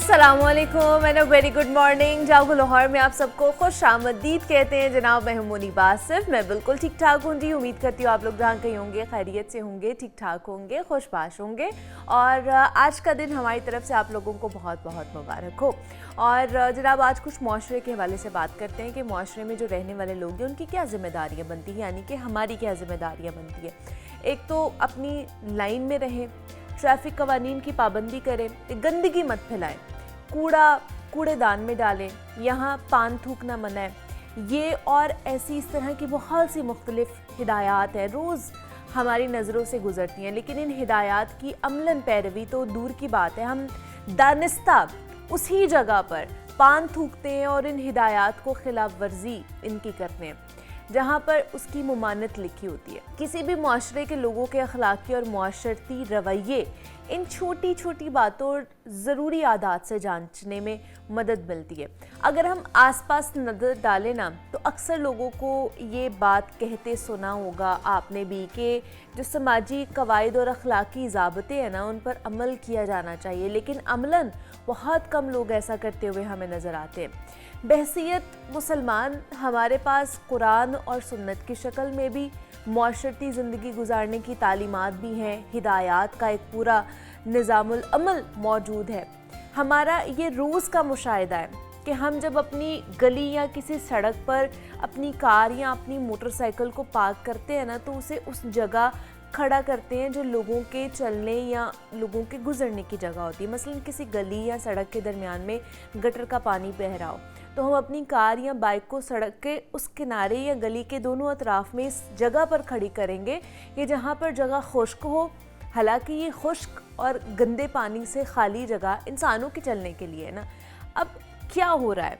अस्सलाम वालेकुम and a very good morning. जागो लाहौर में आप सबको खुश आमदीद कहते हैं जनाब। मैं हूं मुनीब आसिफ। मैं बिल्कुल ठीक ठाक हूं जी। उम्मीद करती हूँ आप लोग जहाँ कहीं होंगे खैरियत से होंगे, ठीक ठाक होंगे, खुशबाश होंगे। और आज का दिन हमारी तरफ से आप लोगों को बहुत बहुत मुबारक हो। और जनाब आज कुछ मुआशरे के हवाले से बात करते हैं कि मुआशरे में जो रहने वाले लोग हैं उनकी क्या ज़िम्मेदारियाँ बनती हैं, यानी कि हमारी क्या ज़िम्मेदारियाँ बनती है। एक तो अपनी लाइन में रहें, ट्रैफिक कवानीन की पाबंदी करें, गंदगी मत फैलाएं, कूड़ा कूड़ेदान में डालें, यहाँ पान थूकना मना है। ये और ऐसी इस तरह की बहुत सी मुख्तलिफ हिदायत हैं, रोज़ हमारी नज़रों से गुज़रती हैं, लेकिन इन हिदायत की अमलन पैरवी तो दूर की बात है। हम दानिस्ता उसी जगह पर पान थूकते हैं और इन हिदायत को खिलाफ वर्जी इनकी करते हैं जहाँ पर उसकी मुमानत लिखी होती है। किसी भी मुआशरे के लोगों के अखलाकी और मुआशरती रवैये इन छोटी छोटी बातों और ज़रूरी आदात से जांचने में मदद मिलती है। अगर हम आसपास नज़र डालें ना तो अक्सर लोगों को ये बात कहते सुना होगा आपने भी कि जो समाजी कवायद और अखलाकी ज़ाबते हैं ना उन पर अमल किया जाना चाहिए, लेकिन अमलन बहुत कम लोग ऐसा करते हुए हमें नज़र आते हैं। बहसीयत मुसलमान हमारे पास कुरान और सुन्नत की शक्ल में भी मुआशरती ज़िंदगी गुजारने की तालीमात भी हैं, हिदायत का एक पूरा निज़ामुल अमल मौजूद है। हमारा ये रोज़ का मुशाहिदा है कि हम जब अपनी गली या किसी सड़क पर अपनी कार या अपनी मोटरसाइकिल को पार्क करते हैं ना तो उसे उस जगह खड़ा करते हैं जो लोगों के चलने या लोगों के गुजरने की जगह होती है। मसलन किसी गली या सड़क के दरमियान में गटर का पानी बह रहा हो तो हम अपनी कार या बाइक को सड़क के उस किनारे या गली के दोनों अतराफ में इस जगह पर खड़ी करेंगे कि जहाँ पर जगह खुश्क हो। हालांकि ये खुश्क और गंदे पानी से खाली जगह इंसानों के चलने के लिए है ना। अब क्या हो रहा है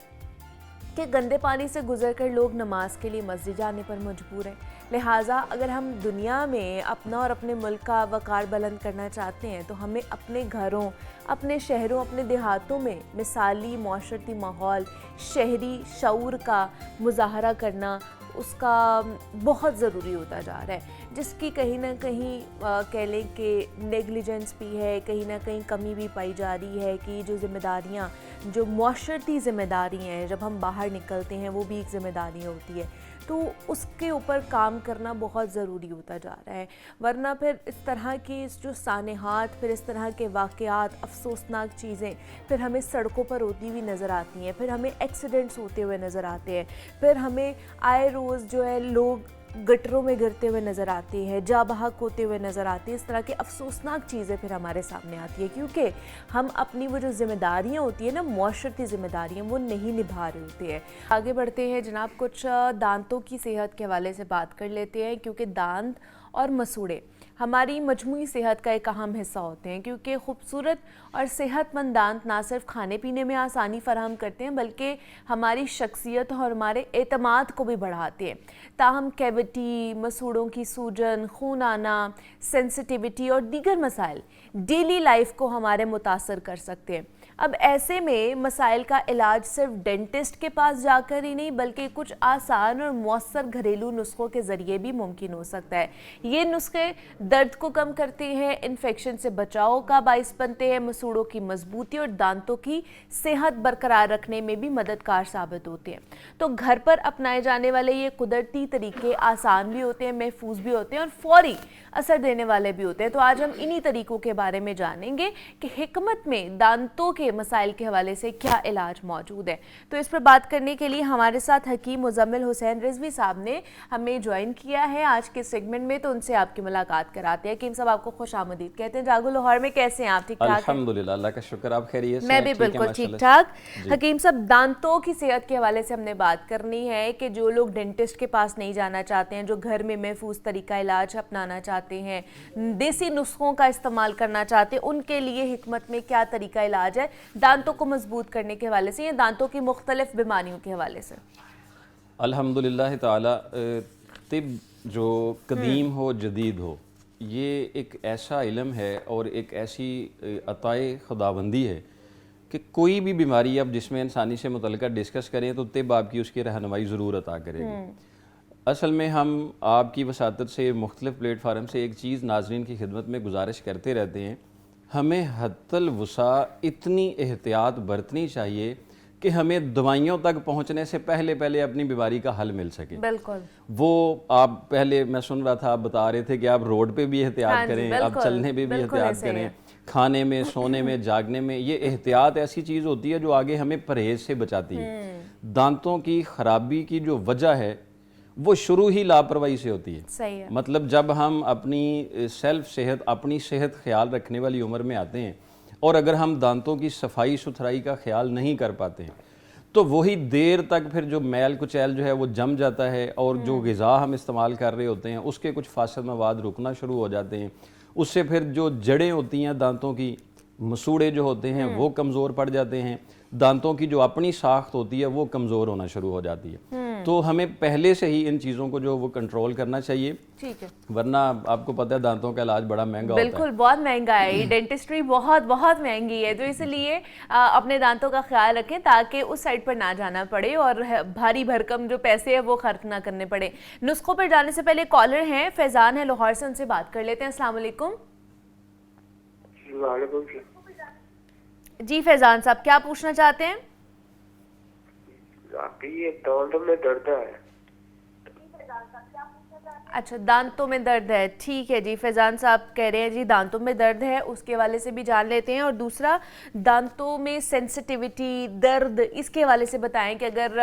कि गंदे पानी से गुजरकर लोग नमाज के लिए मस्जिद जाने पर मजबूर हैं। लिहाजा अगर हम दुनिया में अपना और अपने मुल्क का वक़ार बुलंद करना चाहते हैं तो हमें अपने घरों, अपने शहरों, अपने देहातों में मिसाली मुआशरती माहौल, शहरी शऊर का मुज़ाहरा करना उसका बहुत ज़रूरी होता जा रहा है, जिसकी कहीं ना कहीं कह लें कि नेगलिजेंस भी है, कहीं ना कहीं कमी भी पाई जा रही है कि जो ज़िम्मेदारियाँ, जो मुआशरती ज़िम्मेदारियाँ हैं जब हम बाहर निकलते हैं वो भी एक ज़िम्मेदारी होती है, तो उसके ऊपर काम करना बहुत ज़रूरी होता जा रहा है। वरना फिर इस तरह की जो सानेहात, फिर इस तरह के वाक़यात, अफसोसनाक चीज़ें फिर हमें सड़कों पर होती हुई नज़र आती हैं, फिर हमें एक्सीडेंट्स होते हुए नज़र आते हैं, फिर हमें आए रोज़ जो है लोग गटरों में गिरते हुए नज़र आते हैं, जा बहक होते हुए नज़र आते हैं। इस तरह की अफसोसनाक चीज़ें फिर हमारे सामने आती है क्योंकि हम अपनी वो जो ज़िम्मेदारियाँ होती है ना, मुआशरती ज़िम्मेदारियाँ, वो नहीं निभा रहे होते हैं। आगे बढ़ते हैं जनाब, कुछ दांतों की सेहत के हवाले से बात कर लेते हैं क्योंकि दांत और मसूड़े हमारी मजमूई सेहत का एक अहम हिस्सा होते हैं, क्योंकि खूबसूरत और सेहतमंद दांत ना सिर्फ खाने पीने में आसानी फराहम करते हैं बल्कि हमारी शख्सियत और हमारे एतमाद को भी बढ़ाते हैं। ताहम कैविटी, मसूड़ों की सूजन, खून आना, सेंसिटिविटी और दीगर मसाइल डेली लाइफ को हमारे मुतासर कर सकते हैं। अब ऐसे में मसाइल का इलाज सिर्फ डेंटिस्ट के पास जाकर ही नहीं बल्कि कुछ आसान और मौसर घरेलू नुस्खों के ज़रिए भी मुमकिन हो सकता है। ये नुस्खे दर्द को कम करते हैं, इन्फेक्शन से बचाव का बाइस बनते हैं, मसूड़ों की मजबूती और दांतों की सेहत बरकरार रखने में भी मददगार साबित होते हैं। तो घर पर अपनाए जाने वाले ये कुदरती तरीके आसान भी होते हैं, महफूज भी होते हैं और फौरी असर देने वाले भी होते हैं। तो आज हम इन्हीं तरीकों के बारे में जानेंगे कि हिकमत में दांतों के मसाइल के हवाले से क्या इलाज मौजूद है। तो इस पर बात करने के लिए हमारे साथ हकीम मुजम्मिल हुसैन रिजवी साहब ने हमें ज्वाइन किया है आज के सेगमेंट में, तो उनसे आपकी मुलाकात कराते हैं। हकीम साहब आपको खुश आमदीद कहते हैं। जागो लाहौर में कैसे हैं आप? ठीक ठाक? अल्हम्दुलिल्लाह, अल्लाह का शुक्र, आप खैरियत से? मैं भी बिल्कुल ठीक ठाक। हकीम साहब, दांतों की सेहत के हवाले से हमने बात करनी है कि जो लोग डेंटिस्ट के पास नहीं जाना चाहते हैं, जो घर में महफूज तरीका इलाज अपनाना चाहते हैं, देसी नुस्खों का इस्तेमाल करना चाहते हैं, उनके लिए हिकमत में क्या तरीका इलाज है दांतों को मजबूत करने के हवाले से या दांतों की मुख्तलिफ बीमारियों के हवाले से? अल्हम्दुलिल्लाह ताला, तिब जो कदीम हो जदीद हो, ये एक ऐसा इल्म है और एक ऐसी अताए खुदाबंदी है कि कोई भी बीमारी अब जिसमें इंसानी से मुतल्लिक़ डिस्कस करें तो तिब आपकी उसकी रहनुमाई ज़रूर अता करेगी। असल में हम आपकी वसातत से मुख्तलिफ़ प्लेटफार्म से एक चीज़ नाज़रीन की खिदमत में गुजारिश करते रहते हैं। ہمیں حد الوسع اتنی احتیاط برتنی چاہیے کہ ہمیں دوائیوں تک پہنچنے سے پہلے اپنی بیماری کا حل مل سکے. بالکل. وہ آپ پہلے میں سن رہا تھا آپ بتا رہے تھے کہ آپ روڈ پہ بھی احتیاط کریں, آپ چلنے پہ بھی احتیاط کریں, کھانے میں, سونے میں, جاگنے میں. یہ احتیاط ایسی چیز ہوتی ہے جو آگے ہمیں پرہیز سے بچاتی ہے. دانتوں کی خرابی کی جو وجہ ہے وہ شروع ہی لاپرواہی سے ہوتی ہے. صحیح ہے. مطلب جب ہم اپنی سیلف صحت, اپنی صحت خیال رکھنے والی عمر میں آتے ہیں اور اگر ہم دانتوں کی صفائی ستھرائی کا خیال نہیں کر پاتے ہیں تو وہی دیر تک پھر جو میل کچیل جو ہے وہ جم جاتا ہے اور جو غذا ہم استعمال کر رہے ہوتے ہیں اس کے کچھ فاسد مواد رکنا شروع ہو جاتے ہیں. اس سے پھر جو جڑیں ہوتی ہیں دانتوں کی, مسوڑے جو ہوتے ہیں وہ کمزور پڑ جاتے ہیں. دانتوں کی جو اپنی ساخت ہوتی ہے وہ کمزور ہونا شروع ہو جاتی ہے. تو ہمیں پہلے سے ہی ان چیزوں کو جو وہ کنٹرول کرنا چاہیے. ٹھیک ہے. ورنہ آپ کو پتہ ہے دانتوں کا علاج بڑا مہنگا ہوتا ہے. بالکل بہت مہنگا ہے, یہ ڈینٹسٹری بہت بہت مہنگی ہے. تو اس لیے اپنے دانتوں کا خیال رکھیں تاکہ اس سائڈ پر نہ جانا پڑے اور بھاری بھرکم جو پیسے ہیں وہ خرچ نہ کرنے پڑے. نسخوں پر جانے سے پہلے کالر ہیں, فیضان ہے لاہور سے, ان سے بات کر لیتے ہیں. السلام علیکم. جی فیضان صاحب کیا پوچھنا چاہتے ہیں؟ یہ دانتوں میں درد ہے. اچھا دانتوں میں درد ہے, ٹھیک ہے جی. فیضان صاحب کہہ رہے ہیں جی دانتوں میں درد ہے, اس کے حوالے سے بھی جان لیتے ہیں. اور دوسرا دانتوں میں سینسٹیوٹی, درد, اس کے حوالے سے بتائیں کہ اگر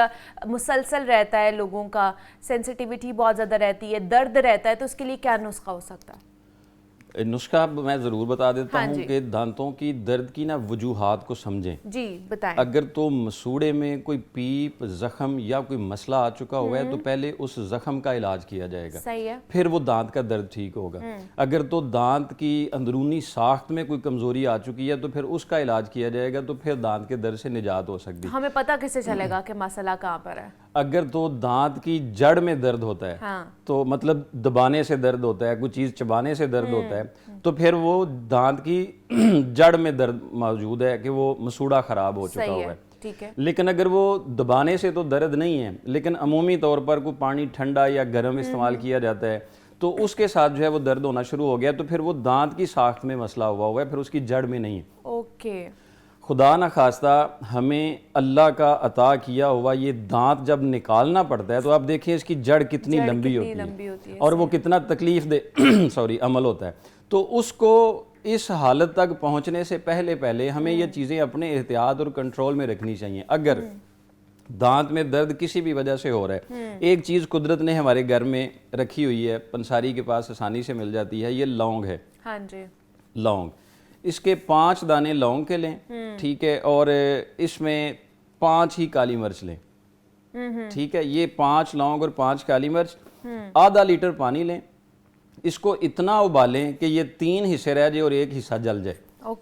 مسلسل رہتا ہے لوگوں کا, سینسٹیوٹی بہت زیادہ رہتی ہے, درد رہتا ہے, تو اس کے لیے کیا نسخہ ہو سکتا ہے؟ نسخہ میں ضرور بتا دیتا ہوں کہ دانتوں کی درد کی وجوہات کو سمجھیں. جی بتائیں. اگر تو مسوڑے میں کوئی پیپ, زخم یا کوئی مسئلہ آ چکا ہوا ہے تو پہلے اس زخم کا علاج کیا جائے گا. صحیح ہے. پھر وہ دانت کا درد ٹھیک ہوگا. اگر تو دانت کی اندرونی ساخت میں کوئی کمزوری آ چکی ہے تو پھر اس کا علاج کیا جائے گا, تو پھر دانت کے درد سے نجات ہو سکتی. ہمیں پتہ کیسے چلے گا کہ مسئلہ کہاں پر ہے؟ اگر تو دانت کی جڑ میں درد ہوتا ہے تو مطلب دبانے سے درد ہوتا ہے, کوئی چیز چبانے سے درد ہوتا ہے, تو پھر وہ دانت کی جڑ میں درد موجود ہے کہ وہ مسوڑا خراب ہو چکا ہوا ہے. ٹھیک ہے. لیکن اگر وہ دبانے سے تو درد نہیں ہے, لیکن عمومی طور پر کوئی پانی ٹھنڈا یا گرم استعمال کیا جاتا ہے تو اس کے ساتھ جو ہے وہ درد ہونا شروع ہو گیا, تو پھر وہ دانت کی ساخت میں مسئلہ ہوا ہے, پھر اس کی جڑ میں نہیں ہے. اوکے. خدا نخواستہ ہمیں اللہ کا عطا کیا ہوا یہ دانت جب نکالنا پڑتا ہے تو آپ دیکھیں اس کی جڑ کتنی لمبی ہوتی ہے اور وہ کتنا تکلیف دہ عمل ہوتا ہے. تو اس کو اس حالت تک پہنچنے سے پہلے ہمیں یہ چیزیں اپنے احتیاط اور کنٹرول میں رکھنی چاہیے. اگر دانت میں درد کسی بھی وجہ سے ہو رہا ہے, ایک چیز قدرت نے ہمارے گھر میں رکھی ہوئی ہے, پنساری کے پاس آسانی سے مل جاتی ہے, یہ لونگ ہے. ہاں جی. لونگ, اس کے 5 دانے لونگ کے لیں, ٹھیک ہے, اور اس میں 5 ہی کالی مرچ لیں, ٹھیک ہے. یہ 5 لونگ اور 5 کالی مرچ, آدھا لیٹر پانی لیں, اس کو اتنا ابالیں کہ یہ 3 حصے رہ جائے اور 1 حصہ جل جائے.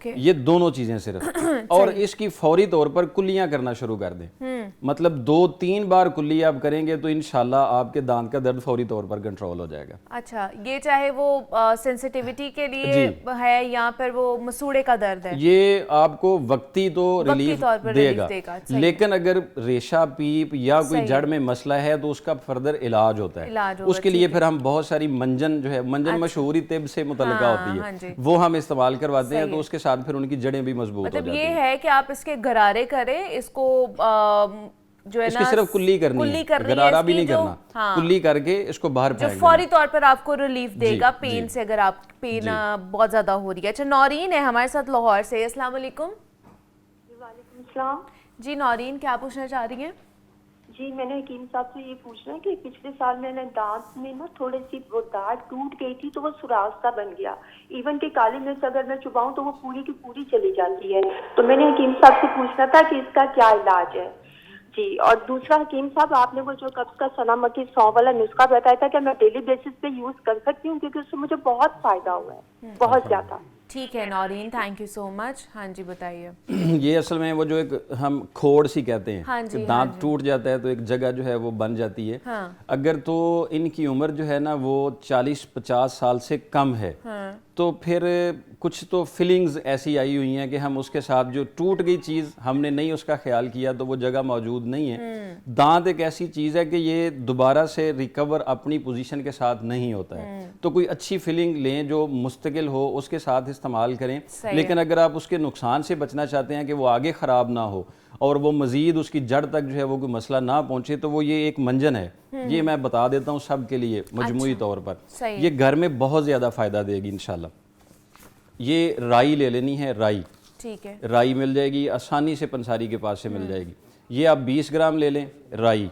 یہ دونوں چیزیں صرف, اور اس کی فوری طور پر کلیاں کرنا شروع کر دیں. مطلب 2-3 بار کلی آپ کریں گے تو انشاءاللہ آپ کے دانت کا درد فوری طور پر کنٹرول ہو جائے گا. اچھا, یہ چاہے وہ سینسٹیوٹی کے لیے ہے یا پھر وہ مسوڑے کا درد ہے, یہ آپ کو وقتی تو ریلیف دے گا, لیکن اگر ریشہ, پیپ یا کوئی جڑ میں مسئلہ ہے تو اس کا فردر علاج ہوتا ہے. اس کے لیے پھر ہم بہت ساری منجن جو ہے, منجن مشہوری طب سے متعلقہ ہوتی ہے, وہ ہم استعمال کرواتے ہیں, تو اس کے ساتھ پھر ان کی جڑیں بھی مضبوط ہو جاتی ہیں. مطلب یہ ہے کہ آپ اس کے غرارے کریں, اس کو جو ہے اس کی صرف کلی کرنی ہے, غرارہ بھی نہیں کرنا, کلی کر کے اس کو باہر پھینک دینا, جو فوری طور پر آپ کو ریلیف دے گا پین سے, اگر آپ پین بہت زیادہ ہو رہی ہے. اچھا نورین ہے ہمارے ساتھ لاہور سے. السلام علیکم. وعلیکم السلام. جی نورین کیا پوچھنا چاہ رہی ہیں؟ جی میں نے حکیم صاحب سے یہ پوچھنا ہے کہ پچھلے سال میں نے دانت میں تھوڑی سی وہ داڑھ ٹوٹ گئی تھی تو وہ سوراخ سا بن گیا, ایون کہ کالی مرچ اگر میں چباؤں تو وہ پوری کی پوری چلی جاتی ہے. تو میں نے حکیم صاحب سے پوچھنا تھا کہ اس کا کیا علاج ہے. جی, اور دوسرا حکیم صاحب آپ نے وہ جو قبض کا سنا مکی 100 والا نسخہ بتایا تھا کہ میں ڈیلی بیسس پہ یوز کر سکتی ہوں, کیونکہ اس سے مجھے بہت فائدہ ہوا ہے, بہت زیادہ. ٹھیک ہے نورین, تھینک یو سو مچ. ہاں جی بتائیے. یہ اصل میں وہ جو ایک ہم کھوڑ سی کہتے ہیں کہ دانت ٹوٹ جاتا ہے تو ایک جگہ جو ہے وہ بن جاتی ہے. اگر تو ان کی عمر جو ہے نا وہ 40-50 سال سے کم ہے تو پھر کچھ تو فیلنگز ایسی آئی ہوئی ہیں کہ ہم اس کے ساتھ جو ٹوٹ گئی چیز ہم نے نہیں اس کا خیال کیا تو وہ جگہ موجود نہیں ہے. دانت ایک ایسی چیز ہے کہ یہ دوبارہ سے ریکور اپنی پوزیشن کے ساتھ نہیں ہوتا ہے, تو کوئی اچھی فیلنگ لیں جو مستقل ہو, اس کے ساتھ استعمال کریں. لیکن اگر آپ اس کے نقصان سے بچنا چاہتے ہیں کہ وہ آگے خراب نہ ہو اور وہ مزید اس کی جڑ تک جو ہے وہ کوئی مسئلہ نہ پہنچے, تو وہ یہ ایک منجن ہے, یہ میں بتا دیتا ہوں سب کے لیے مجموعی طور پر, یہ گھر میں بہت زیادہ فائدہ دے گی انشاءاللہ. یہ رائی لے لینی ہے, رائی, ٹھیک ہے, رائی مل جائے گی آسانی سے, پنساری کے پاس سے مل جائے گی. یہ آپ 20 گرام لے لیں رائی.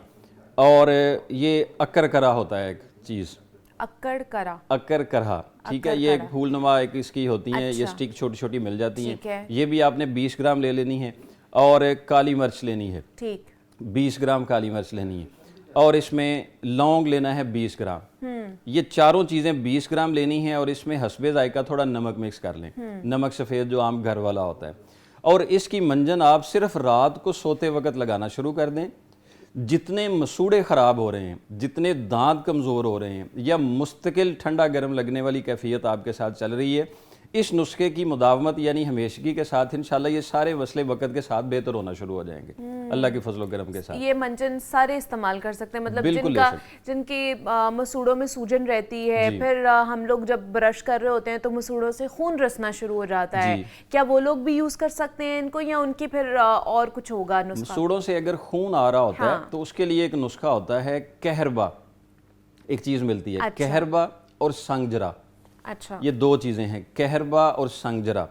اور یہ اکر کرا ہوتا ہے ایک چیز, اکڑ کرا, اکر کرا, ٹھیک ہے, یہ ایک پھول نما ایک اس کی ہوتی ہیں, یہ سٹک چھوٹی چھوٹی مل جاتی ہیں, یہ بھی آپ نے 20 گرام لے لینی ہے. اور کالی مرچ لینی ہے, ٹھیک, 20 گرام کالی مرچ لینی ہے. اور اس میں لونگ لینا ہے 20 گرام. یہ چاروں چیزیں 20 گرام لینی ہیں, اور اس میں حسب ذائقہ تھوڑا نمک مکس کر لیں, نمک سفید جو عام گھر والا ہوتا ہے. اور اس کی منجن آپ صرف رات کو سوتے وقت لگانا شروع کر دیں. جتنے مسوڑے خراب ہو رہے ہیں, جتنے دانت کمزور ہو رہے ہیں, یا مستقل ٹھنڈا گرم لگنے والی کیفیت آپ کے ساتھ چل رہی ہے, اس نسخے کی مداومت یعنی ہمیشگی کے ساتھ انشاءاللہ یہ سارے مسئلے وقت کے ساتھ بہتر ہونا شروع ہو جائیں گے اللہ کے فضل و کرم کے ساتھ. یہ منجن سارے استعمال کر سکتے ہیں, مطلب جن کی مسوڑوں میں سوجن رہتی ہے, پھر ہم لوگ جب برش کر رہے ہوتے ہیں تو مسوڑوں سے خون رسنا شروع ہو جاتا ہے, کیا وہ لوگ بھی یوز کر سکتے ہیں ان کو, یا ان کی پھر اور کچھ ہوگا نسخہ؟ مسوڑوں سے اگر خون آ رہا ہوتا ہے تو اس کے لیے ایک نسخہ ہوتا ہے, کہربا ایک چیز ملتی ہے, کہربا اور سنگجرا. اچھا, یہ دو چیزیں ہیں, کہربا اور سنگجرا.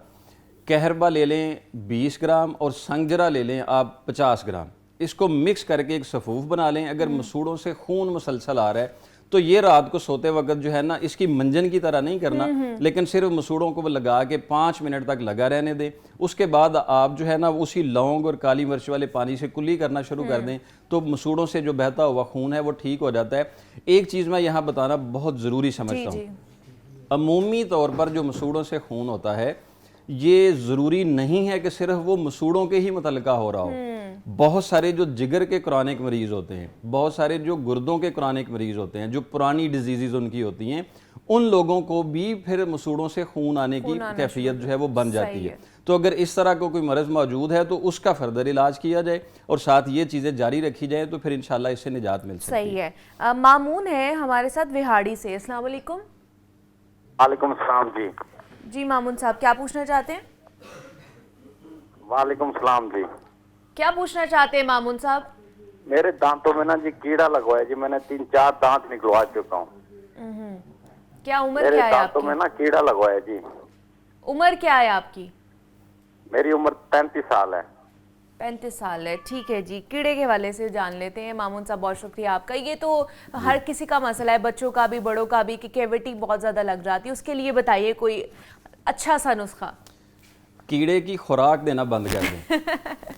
کہربا لے لیں 20 گرام اور سنگجرا لے لیں آپ 50 گرام. اس کو مکس کر کے ایک صفوف بنا لیں. اگر مسوڑوں سے خون مسلسل آ رہا ہے تو یہ رات کو سوتے وقت جو ہے نا, اس کی منجن کی طرح نہیں کرنا, لیکن صرف مسوڑوں کو لگا کے 5 منٹ تک لگا رہنے دیں. اس کے بعد آپ جو ہے نا اسی لونگ اور کالی مرچ والے پانی سے کلی کرنا شروع کر دیں, تو مسوڑوں سے جو بہتا ہوا خون ہے وہ ٹھیک ہو جاتا ہے. ایک چیز میں یہاں بتانا بہت ضروری سمجھتا ہوں, عمومی طور پر جو مسوڑوں سے خون ہوتا ہے یہ ضروری نہیں ہے کہ صرف وہ مسوڑوں کے ہی متعلقہ ہو رہا ہو. بہت سارے جو جگر کے کرونک مریض ہوتے ہیں, بہت سارے جو گردوں کے کرونک مریض ہوتے ہیں, جو پرانی ڈیزیزز ان کی ہوتی ہیں, ان لوگوں کو بھی پھر مسوڑوں سے خون آنے کی کیفیت جو ہے وہ بن جاتی ہے. تو اگر اس طرح کا کوئی مرض موجود ہے تو اس کا فردر علاج کیا جائے اور ساتھ یہ چیزیں جاری رکھی جائیں تو پھر انشاءاللہ اس سے نجات مل سکتی ہے. صحیح ہے. مامون ہے ہمارے ساتھ وہاڑی سے. السلام علیکم. وعلیکم السلام. جی جی مامون صاحب کیا پوچھنا چاہتے ہیں؟ وعلیکم السلام. جی کیا پوچھنا چاہتے ہیں مامون صاحب؟ میرے دانتوں میں نا جی کیڑا لگوا ہے جی, میں نے 3-4 دانت نکلوا چکا ہوں. کیا عمر میرے کیا ہے آپ دانتوں کی؟ میں نا کیڑا لگوا ہے جی. عمر کیا ہے آپ کی؟ میری عمر 35 سال ہے. 35 سال ہے, ٹھیک ہے جی. کیڑے کے حوالے سے جان لیتے ہیں. مامون صاحب بہت شکریہ آپ کا. یہ تو ہر کسی کا مسئلہ ہے, بچوں کا بھی بڑوں کا بھی, کہ کیویٹی بہت زیادہ لگ جاتی ہے. اس کے لیے بتائیے کوئی اچھا سا نسخہ. کیڑے کی خوراک دینا بند کر دیں.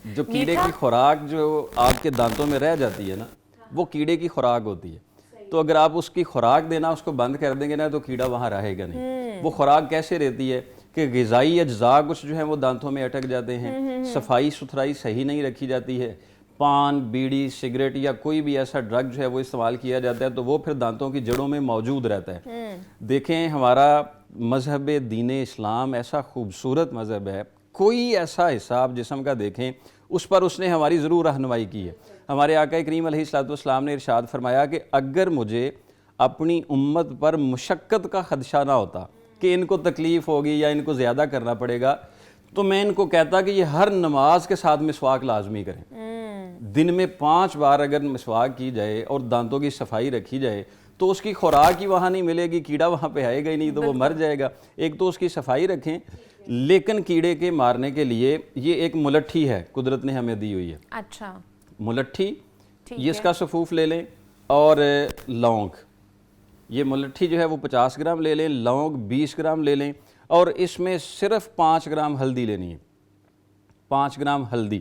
جو کیڑے کی خوراک جو آپ کے دانتوں میں رہ جاتی ہے نا, وہ کیڑے کی خوراک ہوتی ہے. تو اگر آپ اس کی خوراک دینا اس کو بند کر دیں گے نا تو کیڑا وہاں رہے گا نہیں. وہ خوراک کیسے رہتی ہے کہ غذائی اجزاء کچھ جو ہیں وہ دانتوں میں اٹک جاتے ہیں, صفائی ستھرائی صحیح نہیں رکھی جاتی ہے, پان بیڑی سگریٹ یا کوئی بھی ایسا ڈرگ جو ہے وہ استعمال کیا جاتا ہے تو وہ پھر دانتوں کی جڑوں میں موجود رہتا ہے. دیکھیں ہمارا مذہب دین اسلام ایسا خوبصورت مذہب ہے, کوئی ایسا حصہ آپ جسم کا دیکھیں اس پر اس نے ہماری ضرور رہنمائی کی ہے. ہمارے آقا کریم علیہ الصلوۃ والسلام نے ارشاد فرمایا کہ اگر مجھے اپنی امت پر مشقت کا خدشہ نہ ہوتا کہ ان کو تکلیف ہوگی یا ان کو زیادہ کرنا پڑے گا تو میں ان کو کہتا کہ یہ ہر نماز کے ساتھ مسواک لازمی کریں. دن میں 5 بار اگر مسواک کی جائے اور دانتوں کی صفائی رکھی جائے تو اس کی خوراک ہی وہاں نہیں ملے گی, کیڑا وہاں پہ آئے گا ہی نہیں, تو وہ مر جائے گا. ایک تو اس کی صفائی رکھیں, لیکن کیڑے کے مارنے کے لیے یہ ایک ملٹھی ہے قدرت نے ہمیں دی ہوئی ہے. اچھا ملٹھی, یہ اس کا صفوف لے لیں, اور لونگ, یہ ملٹھی جو ہے وہ 50 گرام لے لیں, لونگ 20 گرام لے لیں, اور اس میں صرف 5 گرام ہلدی لینی ہے. 5 گرام ہلدی,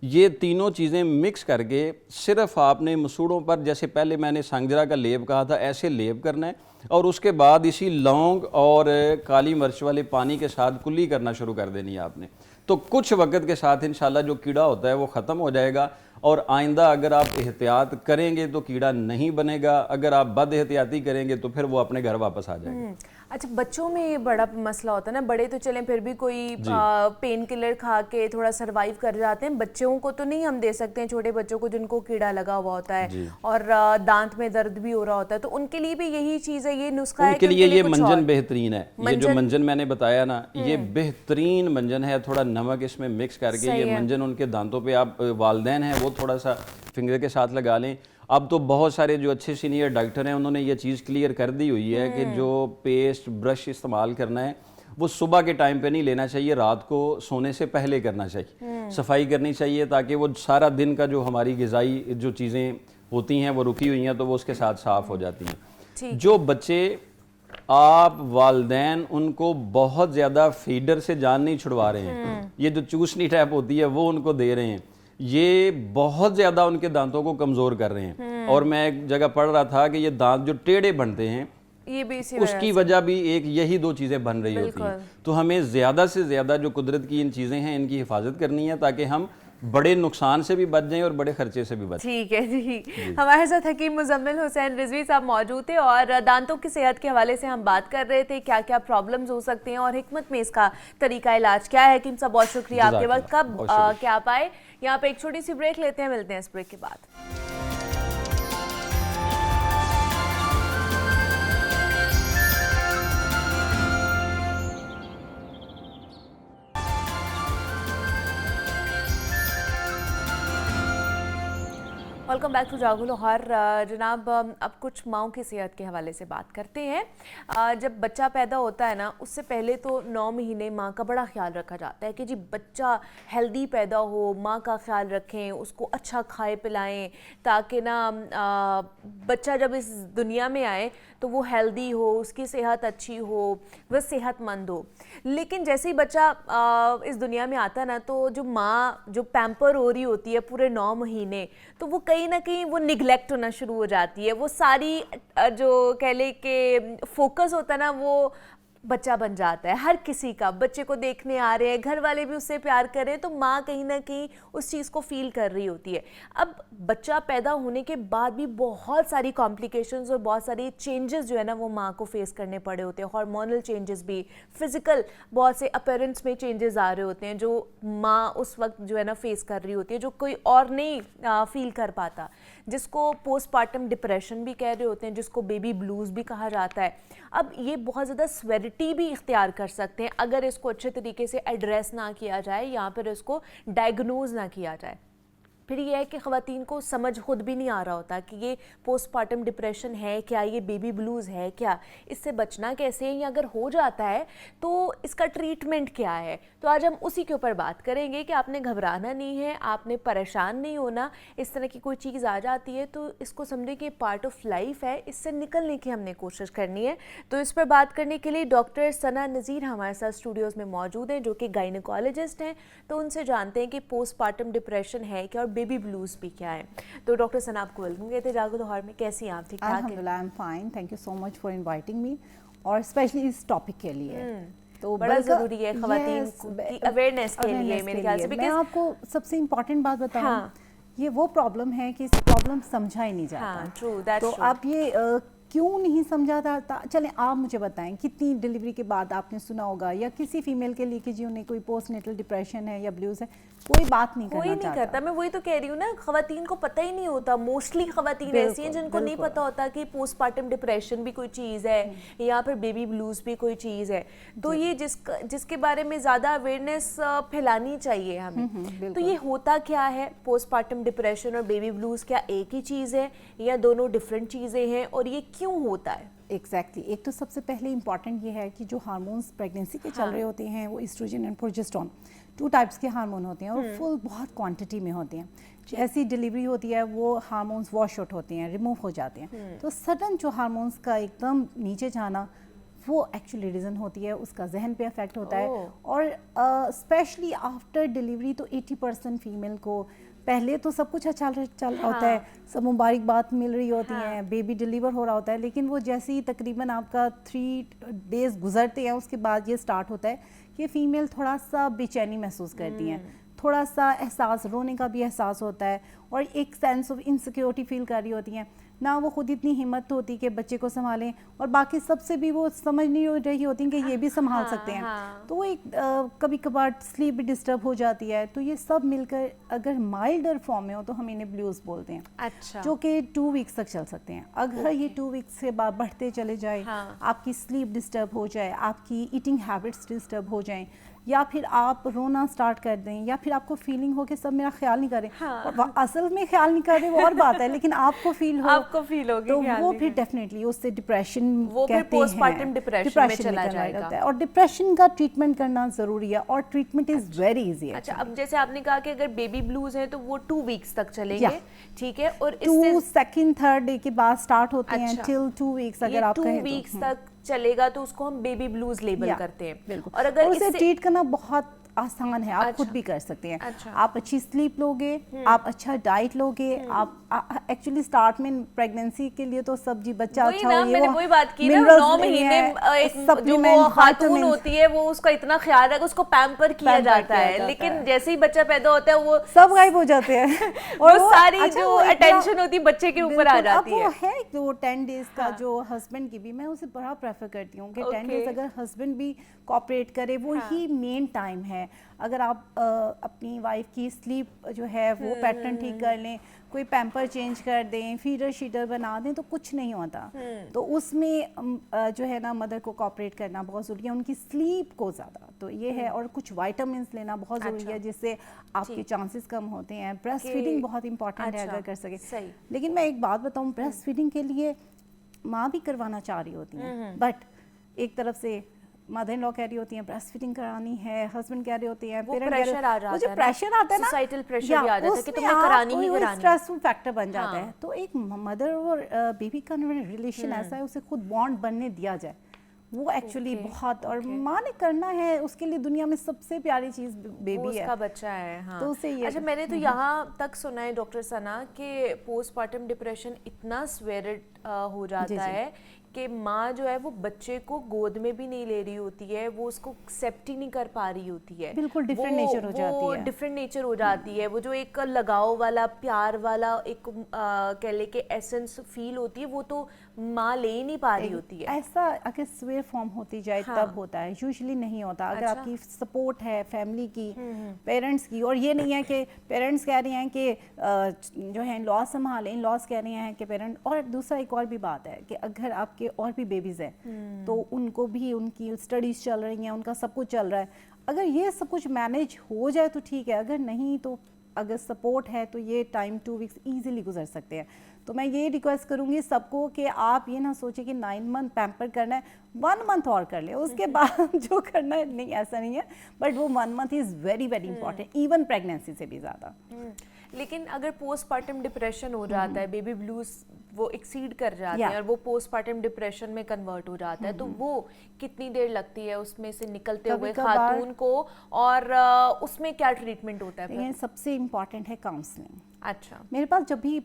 یہ تینوں چیزیں مکس کر کے صرف آپ نے مسوڑوں پر, جیسے پہلے میں نے سنگجرا کا لیپ کہا تھا, ایسے لیپ کرنا ہے, اور اس کے بعد اسی لونگ اور کالی مرچ والے پانی کے ساتھ کلی کرنا شروع کر دینی ہے آپ نے. تو کچھ وقت کے ساتھ انشاءاللہ جو کیڑا ہوتا ہے وہ ختم ہو جائے گا, اور آئندہ اگر آپ احتیاط کریں گے تو کیڑا نہیں بنے گا, اگر آپ بد احتیاطی کریں گے تو پھر وہ اپنے گھر واپس آ جائے گا. अच्छा, बच्चों में ये बड़ा मसला होता है ना, बड़े तो चलें फिर भी कोई पेन किलर खा के थोड़ा सरवाइव कर जाते हैं, बच्चों को तो नहीं हम दे सकते हैं, छोटे बच्चों को जिनको कीड़ा लगा हुआ होता है और दांत में दर्द भी हो रहा होता है, तो उनके लिए भी यही चीज़ है, ये नुस्खा है उनके लिए ये मंजन बेहतरीन है। ये जो मंजन मैंने बताया ना, ये बेहतरीन मंजन है। थोड़ा नमक इसमें मिक्स करके ये मंजन उनके दांतों पे, आप वालिदैन हैं वो थोड़ा सा फिंगर के साथ लगा लें। अब तो बहुत सारे जो अच्छे सीनियर डॉक्टर हैं उन्होंने ये चीज़ क्लियर कर दी हुई है कि जो पेस्ट ब्रश इस्तेमाल करना है वो सुबह के टाइम पे नहीं लेना चाहिए, रात को सोने से पहले करना चाहिए। सफाई करनी चाहिए ताकि वो सारा दिन का जो हमारी ग़िज़ाई जो चीज़ें होती हैं वो रुकी हुई हैं तो वो उसके साथ साफ़ हो जाती हैं। जो बच्चे आप वालिदैन उनको बहुत ज़्यादा फीडर से जान नहीं छुड़वा रहे हैं, ये जो चूसनी टैप होती है वो उनको दे रहे हैं, ये बहुत ज़्यादा उनके दांतों को कमज़ोर कर रहे हैं। और मैं एक जगह पढ़ रहा था कि ये दांत जो टेढ़े बनते हैं ये भी उसकी वजह भी एक यही दो चीज़ें बन रही होती हैं। तो हमें ज़्यादा से ज़्यादा जो कुदरत की इन चीज़ें हैं इनकी हिफाजत करनी है ताकि हम बड़े नुकसान से भी बच जाएं और बड़े खर्चे से भी बच। ठीक है जी, हमारे साथ हकीम मुजम्मिल हुसैन रिजवी साहब मौजूद थे और दांतों की सेहत के हवाले से हम बात कर रहे थे, क्या क्या प्रॉब्लम्स हो सकते हैं और हिकमत में इसका तरीका इलाज क्या है। हकीम साहब बहुत शुक्रिया, आपके वक्त कब क्या पाए। यहाँ पे एक छोटी सी ब्रेक लेते हैं, मिलते हैं इस ब्रेक के बाद। वेलकम बैक टू जागो लाहौर। जनाब, अब कुछ माओं की सेहत के हवाले से बात करते हैं। जब बच्चा पैदा होता है ना, उससे पहले तो 9 महीने माँ का बड़ा ख्याल रखा जाता है कि जी बच्चा हेल्दी पैदा हो, माँ का ख्याल रखें, उसको अच्छा खाए पिलाएं ताकि ना बच्चा जब इस दुनिया में आए तो वो हेल्दी हो, उसकी सेहत अच्छी हो, वह सेहतमंद हो। लेकिन जैसे ही बच्चा इस दुनिया में आता है ना, तो जो माँ जो पैम्पर हो रही होती है पूरे 9 महीने, तो वो कहीं ना कहीं वो निगलेक्ट होना शुरू हो जाती है। वो सारी जो कह ले कि फोकस होता है ना, वो बच्चा बन जाता है हर किसी का। बच्चे को देखने आ रहे हैं, घर वाले भी उससे प्यार कर रहे हैं, तो माँ कहीं ना कहीं उस चीज़ को फील कर रही होती है। अब बच्चा पैदा होने के बाद भी बहुत सारी कॉम्प्लिकेशंस और बहुत सारी चेंजेस जो है ना वो माँ को फेस करने पड़े होते हैं। हार्मोनल चेंजेस भी, फिजिकल बहुत से अपीयरेंस में चेंजेस आ रहे होते हैं जो माँ उस वक्त जो है ना फेस कर रही होती है, जो कोई और नहीं फील कर पाता, जिसको पोस्टपार्टम डिप्रेशन भी कह रहे होते हैं, जिसको बेबी ब्लूज़ भी कहा जाता है। अब ये बहुत ज़्यादा स्वेरिटी भी इख्तियार कर सकते हैं अगर इसको अच्छे तरीके से एड्रेस ना किया जाए या फिर इसको डायग्नोज ना किया जाए। फिर ये है कि ख़वातीन को समझ खुद भी नहीं आ रहा होता कि ये पोस्टपार्टम डिप्रेशन है क्या, ये बेबी ब्लूज़ है क्या, इससे बचना कैसे है, या अगर हो जाता है तो इसका ट्रीटमेंट क्या है। तो आज हम उसी के ऊपर बात करेंगे कि आपने घबराना नहीं है, आपने परेशान नहीं होना। इस तरह की कोई चीज़ आ जाती है तो इसको समझे कि पार्ट ऑफ लाइफ है, इससे निकलने की हमने कोशिश करनी है। तो इस पर बात करने के लिए डॉक्टर सना नज़ीर हमारे साथ स्टूडियोज़ में मौजूद हैं, जो कि गायनेकोलॉजिस्ट हैं। तो उनसे जानते हैं कि पोस्टपार्टम डिप्रेशन है क्या और बेबी ब्लूज़ भी क्या है। तो डॉक्टर सना, आपको वेलकम कहते हैं जागो लाहौर में। कैसी हैं आप? ठीक ठाक? अल्हम्दुलिल्लाह, I am fine, thank you so much for inviting me, और स्पेशली इस टॉपिक के लिए। तो बड़ा ज़रूरी है ख़वातीन की अवेयरनेस के लिए मेरे ख्याल से। मैं आपको सबसे इम्पॉर्टेंट बात बताऊं, ये वो प्रॉब्लम है कि इस प्रॉब्लम समझा ही नहीं जाता। तो आप ये क्यों नहीं समझा जाता? चलें आप मुझे बताएं, कितनी डिलीवरी के बाद आपने सुना होगा या किसी फीमेल के लिए कि जी उन्हें कोई पोस्टनेटल डिप्रेशन है या ब्लूज़ है, कोई बात नहीं करना चाहता। करता। मैं वही तो कह रही हूँ ना, ख़वातीन को पता ही नहीं होता। मोस्टली ख़वातीन ऐसी हैं जिनको नहीं पता होता कि पोस्टपार्टम डिप्रेशन भी कोई चीज़ है या फिर बेबी ब्लूज़ भी कोई चीज़ है। तो ये जिसके बारे में ज़्यादा अवेयरनेस फैलानी चाहिए हमें। तो ये होता क्या है पोस्टपार्टम डिप्रेशन और बेबी ब्लूज़? क्या एक ही चीज़ है या दोनों डिफरेंट चीज़ें हैं, और ये क्यों होता है? एग्जैक्टली एक तो सबसे पहले इंपॉर्टेंट ये है कि जो हार्मोन्स प्रेगनेंसी के चल रहे होते हैं वो एस्ट्रोजन एंड प्रोजेस्टेरोन, 2 टाइप्स के हार्मोन होते हैं और फुल बहुत क्वांटिटी में होते हैं। जैसी डिलीवरी होती है वो हार्मोन्स वॉश आउट होते हैं, रिमूव हो जाते हैं। तो सडन जो हार्मोन्स का एकदम नीचे जाना वो एक्चुअली रीज़न होती है, उसका जहन पे अफेक्ट होता है। और स्पेशली आफ्टर डिलीवरी तो 80% फीमेल को पहले तो सब कुछ अच्छा चल होता है, सब मुबारकबाद मिल रही होती हैं, बेबी डिलीवर हो रहा होता है, लेकिन वो जैसे ही तकरीबन आपका 3 डेज़ गुजरते हैं उसके बाद ये स्टार्ट होता है कि फ़ीमेल थोड़ा सा बेचैनी महसूस करती हैं। थोड़ा सा एहसास, रोने का भी एहसास होता है और एक सेंस ऑफ इनसिक्योरिटी फील कर रही होती हैं, ना वो खुद इतनी हिम्मत होती कि बच्चे को संभालें और बाकी सबसे भी वो समझ नहीं रही होती कि ये भी संभाल सकते हैं। तो वो एक कभी कभार स्लीप भी डिस्टर्ब हो जाती है। तो ये सब मिलकर अगर माइल्डर फॉर्म में हो तो हम इन्हें ब्लूज बोलते हैं। अच्छा। जो कि 2 वीक्स तक चल सकते हैं। अगर ये 2 वीक्स से बढ़ते चले जाए, आपकी स्लीप डिस्टर्ब हो जाए, आपकी ईटिंग हैबिट्स डिस्टर्ब हो जाएं, या फिर आप रोना स्टार्ट कर दें, या फिर आपको फीलिंग हो कि सब मेरा ख्याल नहीं कर रहे, और असल में ख्याल नहीं कर रहे वो और बात है, लेकिन आपको फील हो, आपको फील होगी, तो वो फिर डेफिनेटली उससे डिप्रेशन, वो फिर पोस्टमार्टम डिप्रेशन में चला जाएगा। और डिप्रेशन का ट्रीटमेंट करना जरूरी है और ट्रीटमेंट इज वेरी इजी। अच्छा, अब जैसे आपने कहा कि अगर बेबी ब्लूज हैं तो वो 2 वीक्स तक चलेंगे, ठीक है, और इससे 2 सेकंड थर्ड डे के बाद स्टार्ट होते हैं टिल 2 वीक्स। अगर आप कहें 2 वीक्स तक चलेगा तो उसको हम बेबी ब्लूज लेबल करते हैं। बिल्कुल। और अगर उसे ट्रीट करना बहुत आसान है, आप खुद भी कर सकते हैं। अच्छा। आप अच्छी स्लीप लोगे, आप अच्छा डाइट लोगे, आप एक्चुअली स्टार्ट में प्रेगनेंसी के लिए तो सब्जी बच्चा वही अच्छा ना, हो, ये मैंने वो वही बात की ना, minerals 9 नहीं महीने है, एक जो supplement, वो खातून vitamins, होती है वो उसका इतना ख्याल रखा, उसको पैम्पर किया जाता है, लेकिन जैसे ही बच्चा पैदा होता है वो सब गायब हो जाते हैं और वो सारी अच्छा, जो वो इतना- अटेंशन होती है बच्चे के ऊपर आ बिल्कुल, जाती अब है। वो है जो 10 डेज का जो हस्बैंड की भी मैं उसे बड़ा प्रेफर करती हूँ कि 10 डेज अगर हस्बैंड भी कोऑपरेट करे वो ही मेन टाइम है। अगर आप अपनी वाइफ की स्लीप जो है वो पैटर्न ठीक कर लें, कोई पैम्पर चेंज कर दें, फीडर शीटर बना दें, तो कुछ नहीं होता। तो उसमें जो है ना मदर को कोऑपरेट करना बहुत ज़रूरी है, उनकी स्लीप को ज़्यादा, तो ये है। और कुछ वाइटामिन्स लेना बहुत ज़रूरी है जिससे आपके चांसेस कम होते हैं। ब्रेस्ट फीडिंग बहुत इंपॉर्टेंट है अगर कर सके। लेकिन मैं एक बात बताऊँ, ब्रेस्ट फीडिंग के लिए माँ भी करवाना चाह रही होती है, बट एक तरफ से मदर इन लॉ कह रही होती हैं ब्रेस्ट फीडिंग करानी है, हस्बैंड कह रहे होते हैं, वो प्रेशर आ जाता है, जो प्रेशर आता है ना, सोसाइटल प्रेशर भी आ जाता है कि तुम्हें करानी ही करानी, स्ट्रेसफुल फैक्टर बन जाता है। तो एक मदर और बेबी का रिलेशन ऐसा है, उसे खुद बॉन्ड बनने दिया जाए, वो एक्चुअली बहुत, और माँ ने करना है, उसके लिए दुनिया में सबसे प्यारी चीज बेबी है, उसका बच्चा है। हाँ। तो उसे ये अच्छा, मैंने तो यहाँ तक सुना है डॉक्टर सना कि पोस्टमार्टम डिप्रेशन इतना स्वेरिड हो जाता है कि माँ जो है वो बच्चे को गोद में भी नहीं ले रही होती है, वो उसको एक्सेप्ट ही नहीं कर पा रही होती है, बिल्कुल डिफरेंट नेचर हो जाती है, डिफरेंट नेचर हो जाती है। वो जो एक लगाव वाला, प्यार वाला एक कह ले के एसेंस फील होती है, वो तो माँ ले ही नहीं पा रही होती है। ऐसा अगर स्वेयर फॉर्म होती जाए तब होता है, यूजुअली नहीं होता। अगर आपकी सपोर्ट है फैमिली की, पेरेंट्स की, और ये नहीं है कि पेरेंट्स कह रहे हैं कि जो है लॉस संभालें, लॉस कह रहे हैं कि पेरेंट, और दूसरा एक और भी बात है कि अगर आपके और भी बेबीज हैं तो उनको भी उनकी स्टडीज चल रही हैं, उनका सब कुछ चल रहा है, अगर ये सब कुछ मैनेज हो जाए तो ठीक है, अगर नहीं तो अगर सपोर्ट है तो ये टाइम 2 वीक्स इजीली गुजर सकते हैं। तो मैं ये रिक्वेस्ट करूंगी सबको कि आप ये ना सोचें कि 9 मंथ पैम्पर करना है, 1 मंथ और कर ले, उसके बाद जो करना है, नहीं ऐसा नहीं है, बट वो 1 month is very very important, even pregnancy से भी ज़्यादा। लेकिन अगर पोस्टमार्टम डिप्रेशन हो जाता है, बेबी ब्लूज वो एक्सीड कर जाते हैं और वो पोस्टमार्टम डिप्रेशन में कन्वर्ट हो जाता है, तो वो कितनी देर लगती है उसमें से निकलते हुए खातून को, और उसमें क्या ट्रीटमेंट होता है? सबसे इम्पॉर्टेंट है काउंसलिंग। अच्छा, मेरे पास जब भी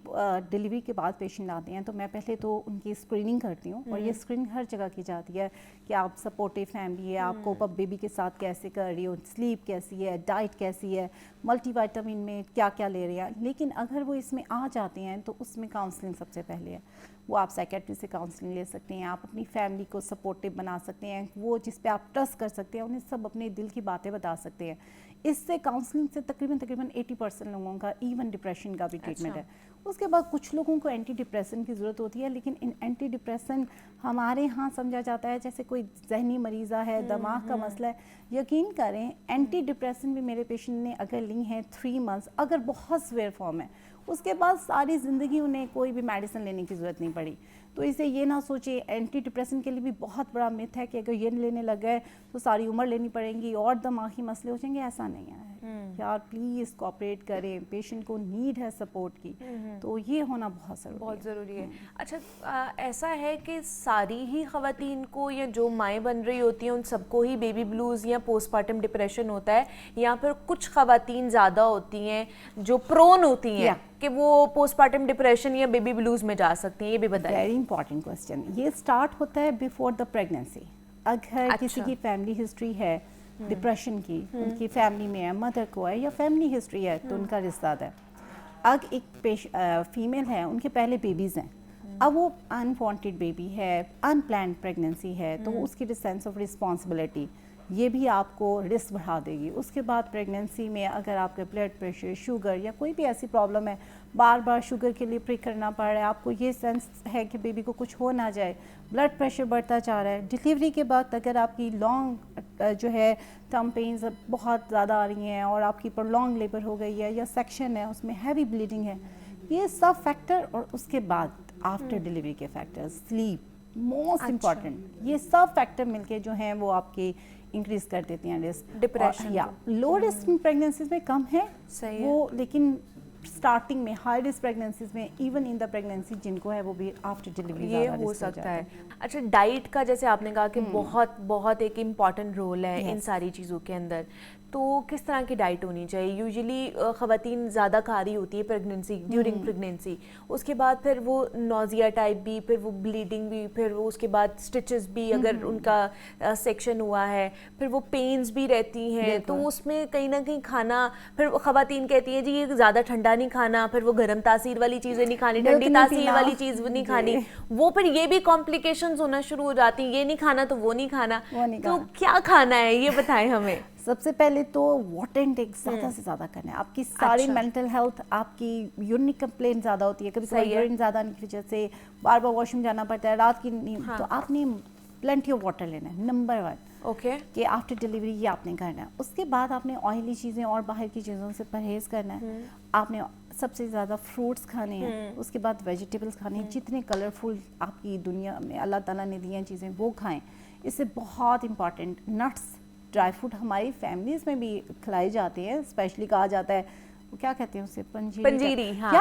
डिलीवरी के बाद पेशेंट आते हैं तो मैं पहले तो उनकी स्क्रीनिंग करती हूँ, और ये स्क्रीनिंग हर जगह की जाती है कि आप सपोर्टिव फैमिली है, आप कोप अप बेबी के साथ कैसे कर रही हो, स्लीप कैसी है, डाइट कैसी है, मल्टीविटामिन में क्या क्या ले रहे हैं। लेकिन अगर वो इसमें आ जाते हैं तो उसमें काउंसलिंग सबसे पहले है। वो आप साइकेट्रिस्ट से काउंसलिंग ले सकते हैं, आप अपनी फैमिली को सपोर्टिव बना सकते हैं, वो जिस पे आप ट्रस्ट कर सकते हैं, उन्हें सब अपने दिल की बातें बता सकते हैं। इससे काउंसलिंग से तकरीबन 80% लोगों का इवन डिप्रेशन का भी ट्रीटमेंट है। उसके बाद कुछ लोगों को एंटी डिप्रेशन की ज़रूरत होती है, लेकिन इन एंटी डिप्रेशन हमारे यहाँ समझा जाता है जैसे कोई जहनी मरीज़ा है, दिमाग का मसला है। यकीन करें, एंटी डिप्रेशन भी मेरे पेशेंट ने अगर ली हैं 3 मंथ्स, अगर बहुत स्वेयर फॉर्म है, उसके बाद सारी ज़िंदगी उन्हें कोई भी मेडिसिन लेने की ज़रूरत नहीं पड़ी। तो इसे ये ना सोचिए, एंटी डिप्रेशन के लिए भी बहुत बड़ा मिथ है कि अगर ये लेने लग गए तो सारी उम्र लेनी पड़ेगी और दिमागी मसले हो जाएंगे। ऐसा नहीं है यार, प्लीज़ कोऑपरेट करें, पेशेंट को नीड है सपोर्ट की, तो ये होना बहुत ज़रूरी है। अच्छा, ऐसा है कि सारी ही ख़वातीन को, या जो माएँ बन रही होती हैं उन सबको ही बेबी ब्लूज़ या पोस्टमार्टम डिप्रेशन होता है, या फिर कुछ ख़वातीन ज़्यादा होती हैं जो प्रोन होती हैं कि वो पोस्टमार्टम डिप्रेशन या बेबी ब्लूज़ में जा सकती हैं? ये भी बताइए। Very important question. ये स्टार्ट होता है बिफोर द प्रेगनेंसी। अगर किसी की फैमिली हिस्ट्री है डिप्रेशन की उनकी फैमिली में है, मदर को है या फैमिली हिस्ट्री है तो उनका रिश्ता आता है। अगर एक फीमेल है, उनके पहले बेबीज़ हैं, अब वो अनवांटेड बेबी है, अनप्लान्ड प्रेगनेंसी है, तो उसकी सेंस ऑफ रिस्पॉन्सिबिलिटी ये भी आपको रिस्क बढ़ा देगी। उसके बाद प्रेगनेंसी में अगर आपका ब्लड प्रेशर, शुगर या कोई भी ऐसी प्रॉब्लम है, बार बार शुगर के लिए प्रे करना पड़ रहा है, आपको ये सेंस है कि बेबी को कुछ हो ना जाए, ब्लड प्रेशर बढ़ता जा रहा है, डिलीवरी के बाद अगर आपकी लॉन्ग जो है टर्म पेन्स बहुत ज़्यादा आ रही हैं और आपकी प्रोलॉन्ग लेबर हो गई है या सेक्शन है उसमें हैवी ब्लीडिंग है, ये सब फैक्टर और उसके बाद आफ्टर डिलीवरी के फैक्टर्स, स्लीप मोस्ट इम्पॉर्टेंट, ये सब फैक्टर मिलके जो हैं वो आपके इंक्रीज कर देती हैं रिस्क। डिप्रेशन या लो रिस्क प्रेगनेंसीज में कम है सही वो, लेकिन स्टार्टिंग में हाई रिस्क प्रेगनेंसीज में इवन इन द प्रेगनेंसी जिनको है वो भी आफ्टर डिलीवरी ये हो सकता है। अच्छा, डाइट का जैसे आपने कहा कि बहुत बहुत एक इम्पॉर्टेंट रोल है इन सारी चीज़ों के अंदर, तो किस तरह की डाइट होनी चाहिए? यूजुअली ख़वातीन ज़्यादा खा रही होती है प्रेगनेंसी, ड्यूरिंग प्रेगनेंसी, उसके बाद फिर वो नोज़िया टाइप भी, फिर वो ब्लीडिंग भी, फिर वो उसके बाद स्टिचेस भी अगर उनका सेक्शन हुआ है, फिर वो पेन्स भी रहती हैं, तो उसमें कहीं ना कहीं खाना, फिर ख़वातीन कहती हैं जी ये ज़्यादा ठंडा नहीं खाना, फिर वो गर्म तासीर वाली चीज़ें नहीं खानी, ठंडी तासीर वाली चीज़ नहीं खानी, वो फिर ये भी कॉम्प्लिकेशंस होना शुरू हो जाती हैं, ये नहीं खाना तो वो नहीं खाना, तो क्या खाना है ये बताएं हमें। सबसे पहले तो वाटर इनटेक ज़्यादा से ज़्यादा करना है। आपकी सारी मेंटल हेल्थ, आपकी यूरिन कंप्लेंट ज़्यादा होती है, कभी कभी यूरिन ज़्यादा आने की वजह से बार बार वॉशरूम जाना पड़ता है, रात की नींद, तो आपने प्लेंटी ऑफ वाटर लेना है, नंबर 1 ओके, कि आफ्टर डिलीवरी ये आपने करना है। उसके बाद आपने ऑयली चीज़ें और बाहर की चीज़ों से परहेज़ करना है। आपने सबसे ज़्यादा फ्रूट्स खाने हैं, उसके बाद वेजिटेबल्स खाने हैं, जितने कलरफुल आपकी दुनिया में अल्लाह ताला ने दी हैं चीज़ें वो खाएं। इससे बहुत इंपॉर्टेंट नट्स, ड्राई फ्रूट हमारी फैमिलीज में भी खिलाए जाते हैं, स्पेशली कहा जाता है वो क्या कहते हैं उसे, पंजीरी, हाँ,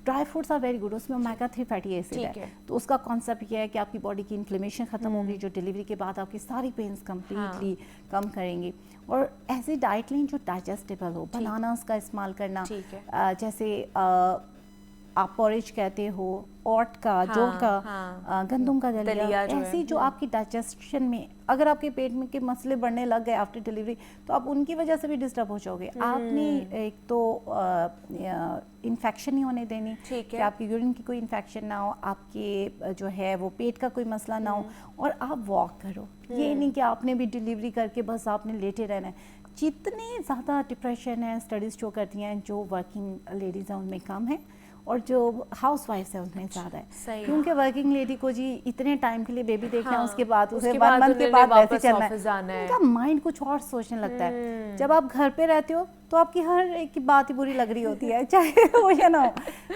dry fruits are very good, उसमें ओमेगा 3 फैटी एसिड है, तो उसका कॉन्सेप्ट ये है कि आपकी बॉडी की इन्फ्लेमेशन खत्म होगी, जो डिलीवरी के बाद आपकी सारी पेन्स कम्प्लीटली कम करेंगे। और ऐसी डाइट लें जो डाइजेस्टेबल हो, बनानास का इस्तेमाल करना, जैसे आप पॉरेज कहते हो, ओट का, जौ का, गंदम का दलिया, ऐसी जो आपकी डाइजेशन में, अगर आपके पेट में के मसले बढ़ने लग गए आफ्टर डिलीवरी तो आप उनकी वजह से भी डिस्टर्ब हो जाओगे। आपने एक तो इन्फेक्शन नहीं होने देनी कि आपकी यूरिन की कोई इन्फेक्शन ना हो, आपके जो है वो पेट का कोई मसला ना हो, और आप वॉक करो। ये नहीं कि आपने भी डिलीवरी करके बस आपने लेटे रहना है। जितने ज़्यादा डिप्रेशन है, स्टडीज़ शो करती हैं जो वर्किंग लेडीज़ हैं उनमें कम है, और जो हाउस वाइफ है उसमें ज़्यादा है, क्योंकि वर्किंग लेडी को जी इतने टाइम के लिए बेबी देखना है, उसके बाद उसे 1 मंथ के बाद वैसे चलना है, उनका माइंड कुछ और सोचने लगता है। जब आप घर पे रहते हो तो आपकी हर एक की बात ही बुरी लग रही होती है, चाहे हो या ना हो।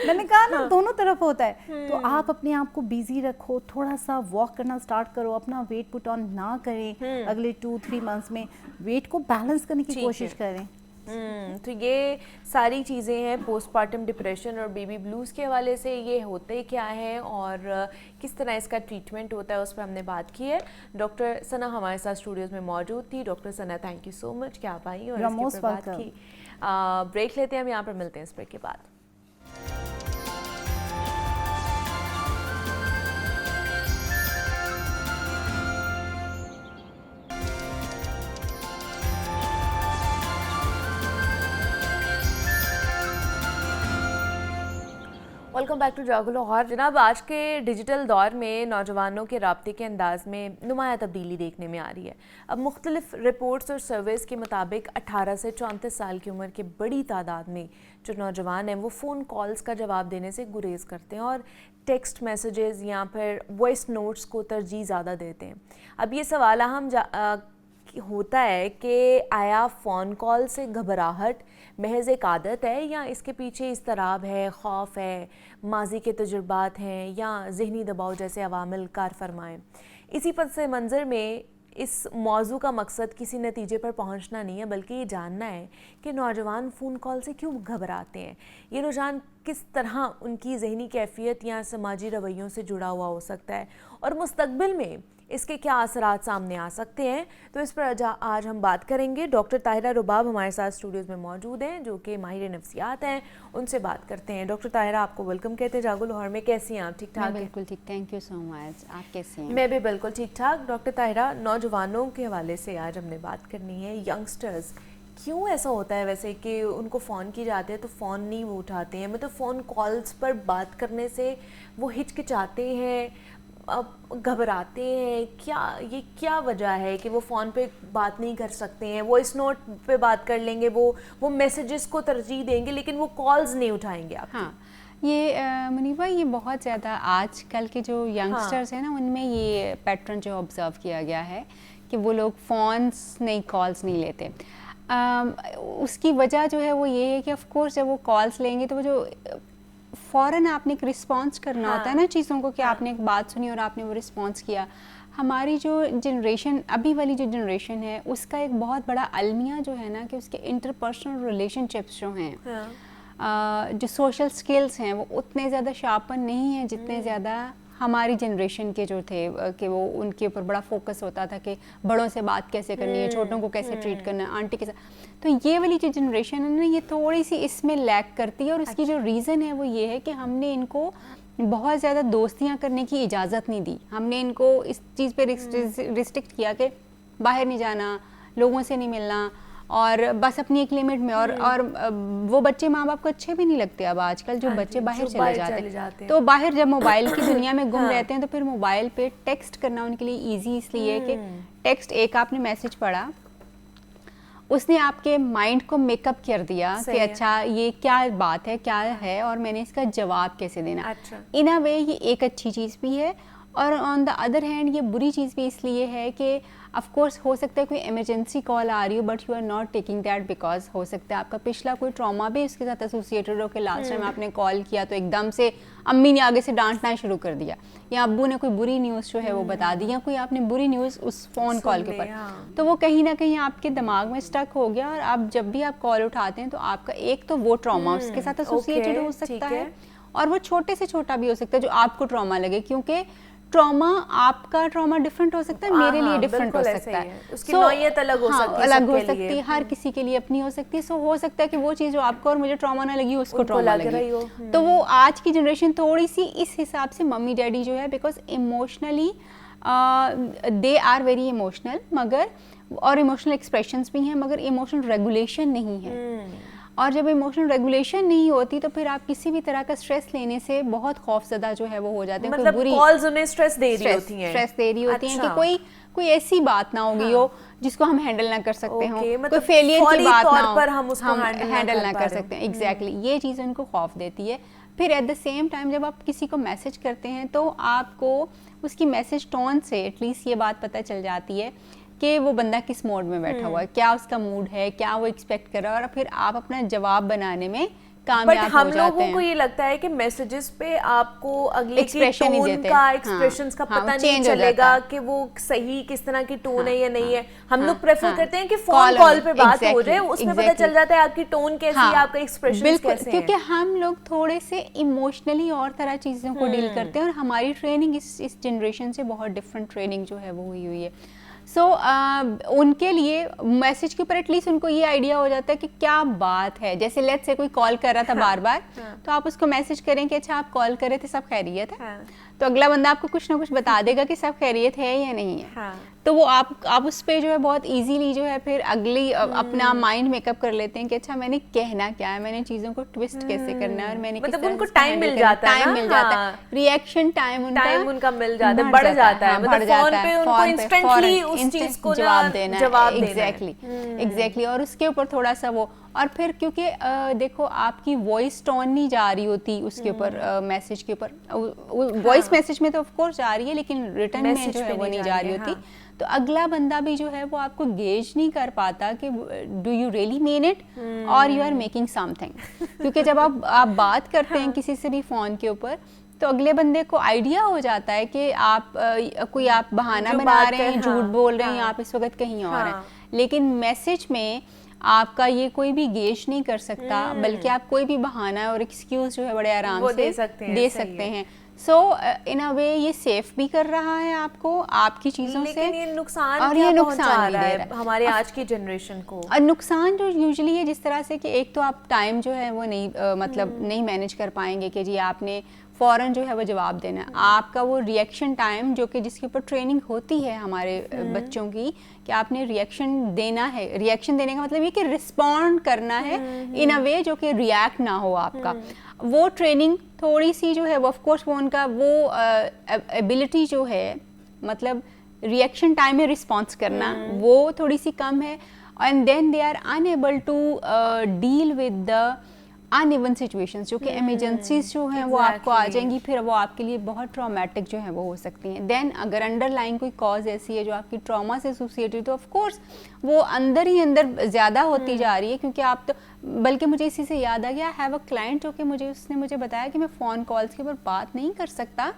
मैंने कहा ना, दोनों तरफ होता है। तो आप अपने आप को बिजी रखो, थोड़ा सा वॉक करना स्टार्ट करो, अपना वेट पुट ऑन ना करें, अगले 2-3 मंथ्स में वेट को बैलेंस करने की कोशिश करें। तो ये सारी चीज़ें हैं पोस्टपार्टम डिप्रेशन और बेबी ब्लूज़ के हवाले से, ये होते क्या है और किस तरह इसका ट्रीटमेंट होता है, उस पर हमने बात की है। डॉक्टर सना हमारे साथ स्टूडियोज़ में मौजूद थी। Doctor Sana, thank you so much कि आप आई और इसके ऊपर बात की। ब्रेक लेते हैं, हम यहाँ पर मिलते हैं इस ब्रेक के बाद। वेलकम बैक टू जागो लाहौर। जनाब, आज के डिजिटल दौर में नौजवानों के राब्ते के अंदाज में नुमाया तब्दीली देखने में आ रही है। अब मुख्तलिफ रिपोर्ट्स और सर्वेस के मुताबिक 18 से 34 साल की उम्र के बड़ी तादाद में जो नौजवान हैं वो फ़ोन कॉल्स का जवाब देने से गुरेज करते हैं और टेक्स्ट मैसेजेस या फिर वॉइस नोट्स को तरजीह ज़्यादा देते हैं। अब ये सवाल हम होता है कि आया फ़ोन कॉल से घबराहट महज एक आदत है या इसके पीछे इज़्तिराब है, खौफ है, माजी के तजुर्बात हैं या ज़हनी दबाव जैसे अवामिल कार फरमाएँ। इसी पस मंज़र में इस मौजू का मकसद किसी नतीजे पर पहुंचना नहीं है, बल्कि ये जानना है कि नौजवान फ़ोन कॉल से क्यों घबराते हैं, ये रुझान किस तरह उनकी ज़हनी कैफियत या समाजी रवैयों से जुड़ा हुआ हो सकता है और मुस्तकबिल में इसके क्या असरात सामने आ सकते हैं, तो इस पर आज हम बात करेंगे। डॉक्टर ताहिरा रुबाब हमारे साथ स्टूडियोज़ में मौजूद हैं, जो कि माहिर नफ्सियात हैं। उनसे बात करते हैं। डॉक्टर ताहिरा, आपको वेलकम कहते हैं जागो लाहौर में। कैसी हैं आप? ठीक ठाक? बिल्कुल ठीक, थैंक यू सो मच। आप कैसे हैं? मैं भी बिल्कुल ठीक ठाक। डॉक्टर ताहिरा, नौजवानों के हवाले से आज हमने बात करनी है। यंगस्टर्स, क्यों ऐसा होता है वैसे कि उनको फ़ोन की जाते हैं तो फ़ोन नहीं वो उठाते हैं? मतलब फ़ोन कॉल्स पर बात करने से वो हिचकिचाते हैं, अब घबराते हैं, क्या वजह है कि वो फ़ोन पे बात नहीं कर सकते हैं? वॉइस नोट पे बात कर लेंगे, वो मैसेजेस को तरजीह देंगे, लेकिन वो कॉल्स नहीं उठाएंगे आप? हाँ, ये मुनीबा, ये बहुत ज़्यादा आजकल के जो यंगस्टर्स हैं ना, उनमें ये पैटर्न जो ऑब्ज़र्व किया गया है कि वो लोग फ़ोन्स नहीं, कॉल्स नहीं लेते। उसकी वजह जो है वो ये है कि ऑफ कोर्स जब वो कॉल्स लेंगे तो वो जो फ़ौरन आपने एक रिस्पॉन्स करना होता है ना चीज़ों को, कि आपने एक बात सुनी और आपने वो रिस्पॉन्स किया। हमारी जो जनरेशन, अभी वाली जो जनरेशन है, उसका एक बहुत बड़ा अलमिया जो है ना कि उसके इंटरपर्सनल रिलेशनशिप्स जो हैं, जो सोशल स्किल्स हैं, वो उतने ज़्यादा शार्पन नहीं हैं जितने ज़्यादा हमारी जनरेशन के जो थे, कि वो उनके ऊपर बड़ा फोकस होता था कि बड़ों से बात कैसे करनी है, छोटों को कैसे ट्रीट करना है, आंटी के साथ। तो ये वाली जो जनरेशन है ना, ये थोड़ी सी इसमें लैक करती है। और इसकी जो रीज़न है वो ये है कि हमने इनको बहुत ज़्यादा दोस्तियाँ करने की इजाज़त नहीं दी। हमने इनको इस चीज़ पे रिस्ट्रिक्ट किया कि बाहर नहीं जाना, लोगों से नहीं मिलना, और बस अपनी एक लिमिट में। और वो बच्चे माँ बाप को अच्छे भी नहीं लगते अब आजकल, जो बच्चे बाहर चले जाते हैं। तो बाहर जब मोबाइल की दुनिया में गुम रहते हैं तो फिर मोबाइल पे टेक्स्ट करना उनके लिए इजी इसलिए है कि टेक्स्ट, एक आपने मैसेज पढ़ा, उसने आपके माइंड को मेकअप कर दिया कि अच्छा ये क्या बात है, क्या है, और मैंने इसका जवाब कैसे देना। इन अ वे ये एक अच्छी चीज़ भी है, और ऑन द अदर हैंड ये बुरी चीज़ भी इसलिए है कि ऑफ कोर्स हो सकता है कोई इमरजेंसी कॉल आ रही हो, but you are not taking that because हो सकता है आपका पिछला कोई ट्रॉमा भी इसके साथ एसोसिएटेड हो कि लास्ट टाइम आपने कॉल किया तो एकदम से अम्मी ने आगे से डांटना शुरू कर दिया, या अब्बू ने कोई बुरी न्यूज़ जो है वो बता दी, या कोई आपने बुरी न्यूज़ उस फ़ोन कॉल के ऊपर, तो वो कहीं ना कहीं आपके दिमाग में स्टक हो गया। और आप जब भी आप कॉल उठाते हैं तो आपका एक तो वो ट्रॉमा उसके साथ एसोसिएटेड हो सकता है, और वो छोटे से छोटा भी हो सकता है जो आपको ट्रॉमा लगे, क्योंकि ट्रॉमा, आपका ट्रॉमा डिफरेंट हो सकता है, मेरे लिए डिफरेंट हो सकता है, उसकी नौइयत अलग हो सकती है, अलग हो सकती है, हर किसी के लिए अपनी हो सकती है। सो हो सकता है कि वो चीज़ जो आपको और मुझे ट्रॉमा ना लगी उसको ट्रॉमा लगी। तो वो आज की जनरेशन थोड़ी सी इस हिसाब से मम्मी डैडी जो है, because emotionally they are very emotional, मगर और इमोशनल एक्सप्रेशंस भी हैं, मगर इमोशनल रेगुलेशन नहीं है। और जब इमोशनल रेगुलेशन नहीं होती तो फिर आप किसी भी तरह का स्ट्रेस लेने से बहुत खौफजदा जो है वो हो जाते हैं। मतलब कोई बुरी कॉल्स उन्हें स्ट्रेस दे रही होती हैं, स्ट्रेस दे रही होती हैं कि कोई ऐसी बात ना होगी हो जिसको हम हैंडल ना कर सकते हो, मतलब कोई फेलियर की बात ना हो पर हम उसको हैंडल ना कर सकते हैं। एग्जैक्टली, ये चीज़ उनको खौफ देती है। फिर एट द सेम टाइम जब आप किसी को मैसेज करते हैं तो आपको उसकी मैसेज टोन से एटलीस्ट ये बात पता चल जाती है कि वो बंदा किस मोड में बैठा हुआ है, क्या उसका मूड है, क्या वो एक्सपेक्ट कर रहा है, और फिर आप अपना जवाब बनाने में कामयाब हो जाते हैं। हम लोगों को ये लगता है कि मैसेजेस पे आपको अगले की टोन का, एक्सप्रेशंस का पता नहीं चलेगा कि वो सही किस तरह की टोन है या नहीं है। हम लोग प्रेफर करते हैं कि फोन कॉल पे बात हो जाए, उसमें पता चल जाता है आपकी टोन कैसी है, आपका एक्सप्रेशन कैसे है। क्योंकि हम लोग थोड़े से इमोशनली और तरह चीज़ों को डील करते हैं, और हमारी ट्रेनिंग इस जनरेशन से बहुत डिफरेंट ट्रेनिंग जो है वो हुई है। सो उनके लिए मैसेज के ऊपर एटलीस्ट उनको ये आइडिया हो जाता है कि क्या बात है। जैसे लेट्स से कोई कॉल कर रहा था बार बार, तो आप उसको मैसेज करें कि अच्छा आप कॉल कर रहे थे, सब खैरियत है, तो अगला बंदा आपको कुछ ना कुछ बता देगा कि सब खैरियत है या नहीं है। तो वो आप उस पे जो है बहुत इजीली जो है फिर अगली अपना माइंड मेकअप कर लेते हैं कि अच्छा मैंने कहना क्या है, मैंने चीज़ों को ट्विस्ट कैसे करना है, और मैंने मतलब उनको टाइम मिल जाता है, रिएक्शन टाइम उनका मिल जाता है, बढ़ जाता है, मतलब फोन पे उनको इंस्टेंटली उस चीज को जवाब देना है। एग्जैक्टली, और उसके ऊपर थोड़ा सा वो, और फिर क्योंकि देखो आपकी वॉइस टोन नहीं जा रही होती उसके ऊपर, मैसेज के ऊपर, वॉइस मैसेज में तो ऑफ कोर्स जा रही है लेकिन रिटर्न में जो है वो नहीं जा रही होती, तो अगला बंदा भी जो है वो आपको गेज नहीं कर पाता कि do you really mean it और यू आर मेकिंग समथिंग। क्योंकि जब आप बात करते हैं किसी से भी फ़ोन के ऊपर, तो अगले बंदे को आइडिया हो जाता है कि आप कोई आप बहाना बना रहे हैं, झूठ बोल रहे हैं, आप इस वक्त कहीं और हैं। लेकिन मैसेज में आपका ये कोई भी गेज नहीं कर सकता, बल्कि आप कोई भी बहाना और एक्सक्यूज जो है बड़े आराम से दे सकते हैं। सो इन अ वे ये सेफ भी कर रहा है आपको आपकी चीज़ों से, लेकिन ये नुकसान और क्या ये पहुंचा नुकसान भी रहा दे है रहा है हमारे आज की जनरेशन को। और नुकसान जो यूजुअली है जिस तरह से कि एक तो आप टाइम जो है वो नहीं मतलब नहीं मैनेज कर पाएंगे कि जी आपने फ़ौरन जो है वो जवाब देना है, आपका वो रिएक्शन टाइम जो कि जिसके ऊपर ट्रेनिंग होती है हमारे बच्चों की कि आपने रिएक्शन देना है, रिएक्शन देने का मतलब ये कि रिस्पॉन्ड करना है इन अ वे जो कि रिएक्ट ना हो आपका, वो ट्रेनिंग थोड़ी सी जो है वो ऑफ कोर्स वो उनका वो एबिलिटी जो है मतलब रिएक्शन टाइम में रिस्पॉन्स करना वो थोड़ी सी कम है, and then they are unable to deal with the uneven situations जो कि इमरजेंसीज जो हैं वो आपको आ जाएंगी, फिर वो आपके लिए बहुत ट्रॉमेटिक जो है वो हो सकती हैं। देन अगर अंडरलाइन कोई कॉज ऐसी है जो आपकी ट्रॉमा से एसोसिएटेड, तो ऑफ कोर्स वो अंदर ही अंदर ज़्यादा होती जा रही है, क्योंकि आप तो बल्कि मुझे इसी से याद आ गया, आई हैव अ क्लाइंट जो कि उसने मुझे बताया कि मैं फ़ोन कॉल्स के ऊपर बात नहीं कर सकता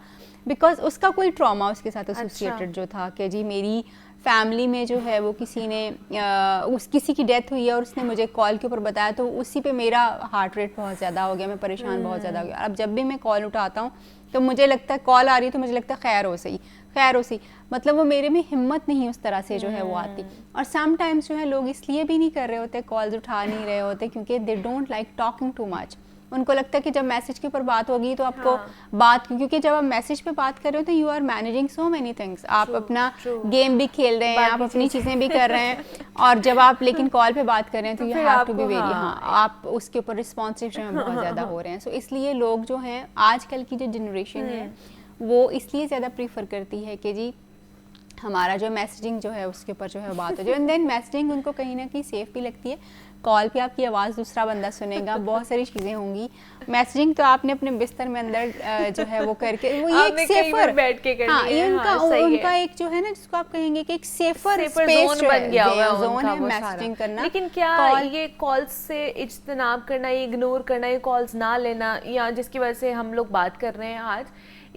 बिकॉज उसका कोई ट्रॉमा उसके साथ एसोसिएटेड जो था कि जी मेरी फैमिली में जो है वो किसी की डेथ हुई है और उसने मुझे कॉल के ऊपर बताया, तो उसी पे मेरा हार्ट रेट बहुत ज़्यादा हो गया, मैं परेशान बहुत ज़्यादा हो गया। अब जब भी मैं कॉल उठाता हूँ तो मुझे लगता है कॉल आ रही है तो मुझे लगता है खैर हो सही, मतलब वो मेरे में हिम्मत नहीं उस तरह से जो है वो आती। और सम टाइम्स जो है लोग इसलिए भी नहीं कर रहे होते, कॉल्स उठा नहीं रहे होते क्योंकि they don't like talking too much. उनको लगता है कि जब मैसेज के ऊपर बात होगी तो आपको बात, क्योंकि जब आप मैसेज पे बात कर रहे हो तो you are managing so many things, आप अपना गेम भी खेल रहे हैं, आप अपनी चीज़ें भी कर रहे हैं, और जब आप लेकिन कॉल पे बात कर रहे हैं तो you have to be very आप उसके ऊपर रिस्पॉन्सिव जो है बहुत ज़्यादा हो रहे हैं। सो इसलिए लोग जो हैं आजकल की जो जनरेशन है वो इसलिए ज़्यादा प्रीफर करती है कि जी हमारा जो मैसेजिंग जो है उसके ऊपर जो है बात हो जाए, एंड देन मैसेजिंग उनको कहीं ना कहीं सेफ भी लगती है। कॉल पे आपकी आवाज़ दूसरा बंदा सुनेगा, बहुत सारी चीज़ें होंगी। मैसेजिंग तो आपने अपने बिस्तर में अंदर जो है वो करके वो ये एक सेफर बैठ के करनी है, ये उनका एक जो है ना जिसको आप कहेंगे कि एक सेफर स्पेस बन गया हुआ है जोन है वो मैसेजिंग करना। लेकिन क्या ये कॉल्स से इज्तनाब करना, ये इग्नोर करना, ये कॉल्स ना लेना, या जिसकी वजह से हम लोग बात कर रहे हैं आज,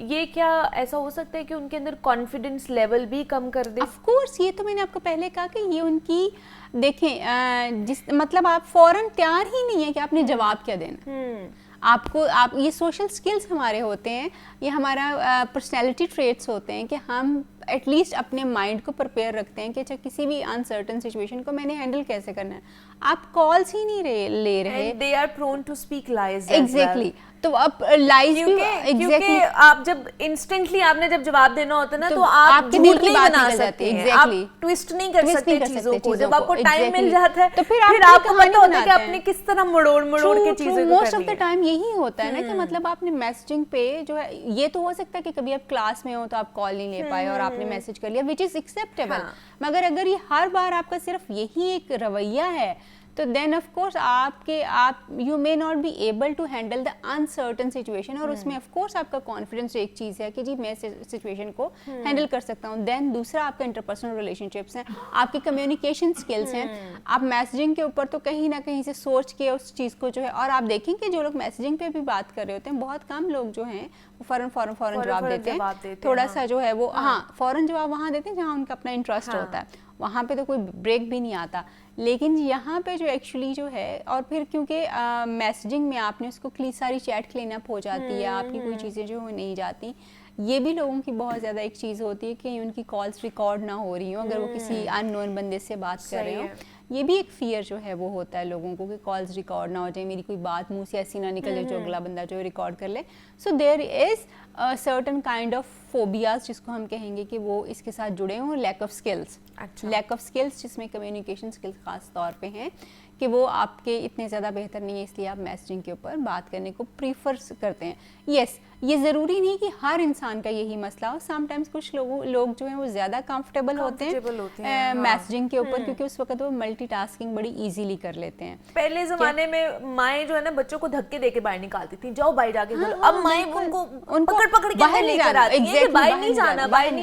ये क्या ऐसा हो सकता है कि उनके अंदर कॉन्फिडेंस लेवल भी कम कर दे? ऑफ कोर्स, ये तो मैंने आपको पहले कहा कि ये उनकी देखें मतलब आप फौरन तैयार ही नहीं है कि आपने जवाब क्या देना। आप ये सोशल स्किल्स हमारे होते हैं, ये हमारा पर्सनैलिटी ट्रेट्स होते हैं कि हम एटलीस्ट अपने माइंड को प्रिपेयर रखते हैं कि अच्छा किसी भी अनसर्टन सिचुएशन को मैंने हैंडल कैसे करना है। आप कॉल्स ही नहीं ले रहे, they are prone to speak lies. Exactly, तो अब लाइज भी क्योंकि आप जब इंस्टेंटली आपने जब जवाब देना होता है ना तो आप आपके दिल की बात निकल जाती है, एग्जैक्टली, आप ट्विस्ट नहीं कर सकते चीजों को। जब आपको टाइम मिल जाता है तो फिर आपको पता होता है कि आपने किस तरह मरोड़ के चीजें को मोस्ट ऑफ द टाइम यही होता है ना कि मतलब आपने मैसेजिंग पे जो है, ये तो हो सकता है कि कभी आप क्लास में हो तो आप कॉल नहीं ले पाए और आपने मैसेज कर लिया, विच इज एक्सेप्टेबल। मगर अगर ये हर बार आपका सिर्फ यही एक रवैया है तो then of course you may not be able to handle the uncertain situation, और उसमें ऑफ कोर्स आपका कॉन्फिडेंस एक चीज़ है कि जी मैं सिचुएशन को हैंडल कर सकता हूँ। देन दूसरा आपका इंटरपर्सनल रिलेशनशिप्स हैं, आपकी कम्युनिकेशन स्किल्स हैं। आप मैसेजिंग के ऊपर तो कहीं ना कहीं से सोच के उस चीज़ को जो है, और आप देखेंगे जो लोग मैसेजिंग पे भी बात कर रहे होते हैं, बहुत कम लोग जो हैं वो फौरन जवाब देते हैं। थोड़ा सा जो है वो फौरन जवाब वहाँ देते हैं जहाँ उनका अपना इंटरेस्ट होता है, वहाँ पे तो कोई ब्रेक भी नहीं आता। लेकिन यहाँ पे जो एक्चुअली जो है, और फिर क्योंकि मैसेजिंग में आपने उसको सारी चैट क्लीन अप हो जाती है, आपकी कोई चीज़ें जो नहीं जाती। ये भी लोगों की बहुत ज़्यादा एक चीज़ होती है कि उनकी कॉल्स रिकॉर्ड ना हो रही हो अगर वो किसी अननोन बंदे से बात कर रहे हो। ये भी एक फियर जो है वो होता है लोगों को कि कॉल्स रिकॉर्ड ना हो जाए, मेरी कोई बात मुंह से ऐसी ना निकल जाए जो अगला बंदा जो रिकॉर्ड कर ले। So there is certain kind of phobias जिसको हम कहेंगे कि वो इसके साथ जुड़े हों। Lack of skills, lack of skills जिसमें कम्युनिकेशन स्किल्स खास तौर पे हैं कि वो आपके इतने ज़्यादा बेहतर नहीं है, इसलिए आप मैसेजिंग के ऊपर बात करने को प्रीफर करते हैं। यस, ये ज़रूरी नहीं कि हर इंसान का यही मसला हो। समटाइम्स कुछ लोग जो हैं वो ज़्यादा कंफर्टेबल होते हैं मैसेजिंग के ऊपर, क्योंकि उस वक्त वो मल्टीटास्किंग बड़ी इजीली कर लेते हैं। पहले ज़माने में माएँ जो है ना बच्चों को धक्के देके बाहर निकालती थी, जाओ बाहर जाके बोलो। अब माएँ उनको पकड़ के बाहर लेकर आती हैं, बाहर नहीं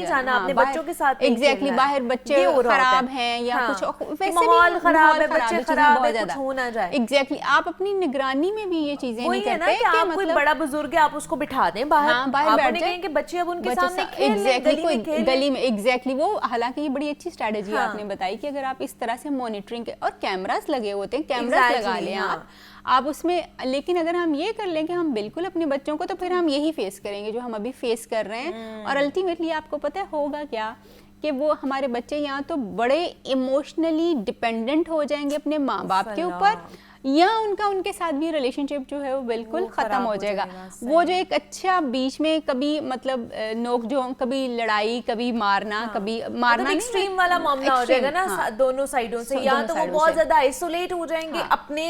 जाना अपने बच्चों के साथ। एग्जैक्टली, बाहर बच्चे खराब हैं या कुछ वैसे माहौल खराब है, बच्चे खराब है, कुछ हो ना जाए। एग्जैक्टली, आप अपनी निगरानी में भी ये चीजें नहीं करते कि आप कोई बड़ा बुजुर्ग है आप उसको बिठा बिठा दें बाहर, हाँ, बाहर आप बैठ उन्हें जाएं, कहें कि बच्चे अब उनके बच्चे सामने खेल लें, exactly, गली में खेल लें। गली में एग्जैक्टली वो, हालांकि ये बड़ी अच्छी स्ट्रेटेजी हाँ। आपने बताई कि अगर आप इस तरह से मॉनिटरिंग और कैमरास लगे होते हैं, कैमरास लगा Exactly, लें हाँ। आप उसमें, लेकिन अगर हम ये कर लें कि हम बिल्कुल अपने बच्चों को, तो फिर हम यही फेस करेंगे जो हम अभी फेस कर रहे हैं। और अल्टीमेटली आपको पता है होगा क्या, कि वो हमारे बच्चे यहाँ तो बड़े इमोशनली डिपेंडेंट हो जाएंगे अपने माँ बाप के ऊपर, या उनका उनके साथ भी रिलेशनशिप जो है वो बिल्कुल खत्म हो जाएगा। वो जो एक अच्छा बीच में कभी मतलब नोक-झोंक, कभी लड़ाई, कभी मारना, कभी मारना नहीं, एक्सट्रीम वाला मामला हो जाएगा ना, हाँ। दोनों साइडों से, या तो वो बहुत ज्यादा आइसोलेट हो जाएंगे, अपने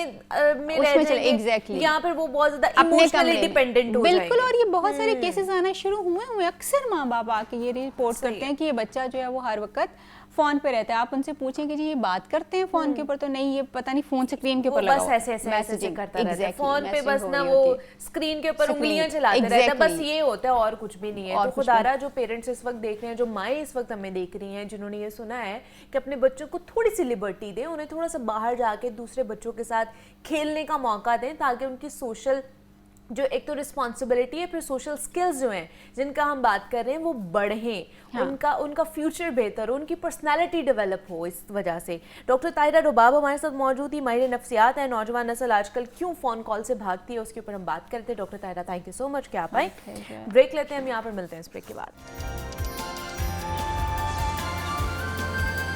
में रह जाएंगे, exactly, या फिर वो बहुत ज्यादा अपने इमोशनली कमरे में। डिपेंडेंट हो जाएंगे। बिल्कुल, और ये बहुत सारे केसेस आना शुरू हुए। अक्सर माँ बाप आके ये रिपोर्ट करते हैं कि ये बच्चा जो है वो हर वक्त फोन पे रहता है। आप उनसे पूछें कि जी ये बात करते हैं फोन के ऊपर, तो नहीं, ये पता नहीं फोन स्क्रीन के ऊपर लगा बस हुआ ऐसे मैसेजिंग करता रहता है, exactly, फोन पे मैसेजिंग बस हो ना रही वो होती है। स्क्रीन के ऊपर Screen, उंगलियां चलाते रहता है, बस exactly। ये होता है और कुछ भी नहीं है। और तो कुछ खुदारा जो पेरेंट्स इस वक्त देख रहे हैं, जो माएँ इस वक्त हमें देख रही हैं, जिन्होंने ये सुना है कि अपने बच्चों को थोड़ी सी लिबर्टी दें, उन्हें थोड़ा सा बाहर जाके दूसरे बच्चों के साथ खेलने का मौका दें, ताकि उनकी सोशल जो एक तो रिस्पॉन्सिबिलिटी है, फिर सोशल स्किल्स जो हैं जिनका हम बात कर रहे हैं वो बढ़ें, हाँ। उनका फ्यूचर बेहतर हो, उनकी पर्सनालिटी डेवलप हो। इस वजह से डॉक्टर ताहिरा रुबाब हमारे साथ मौजूद थी, माहिर नफ्सियात है। नौजवान नस्ल आजकल क्यों फ़ोन कॉल से भागती है, उसके ऊपर हम बात करते हैं। Doctor Tahira, thank you so much कि आप आए। ब्रेक लेते हैं हम, यहाँ पर मिलते हैं इस ब्रेक के बाद।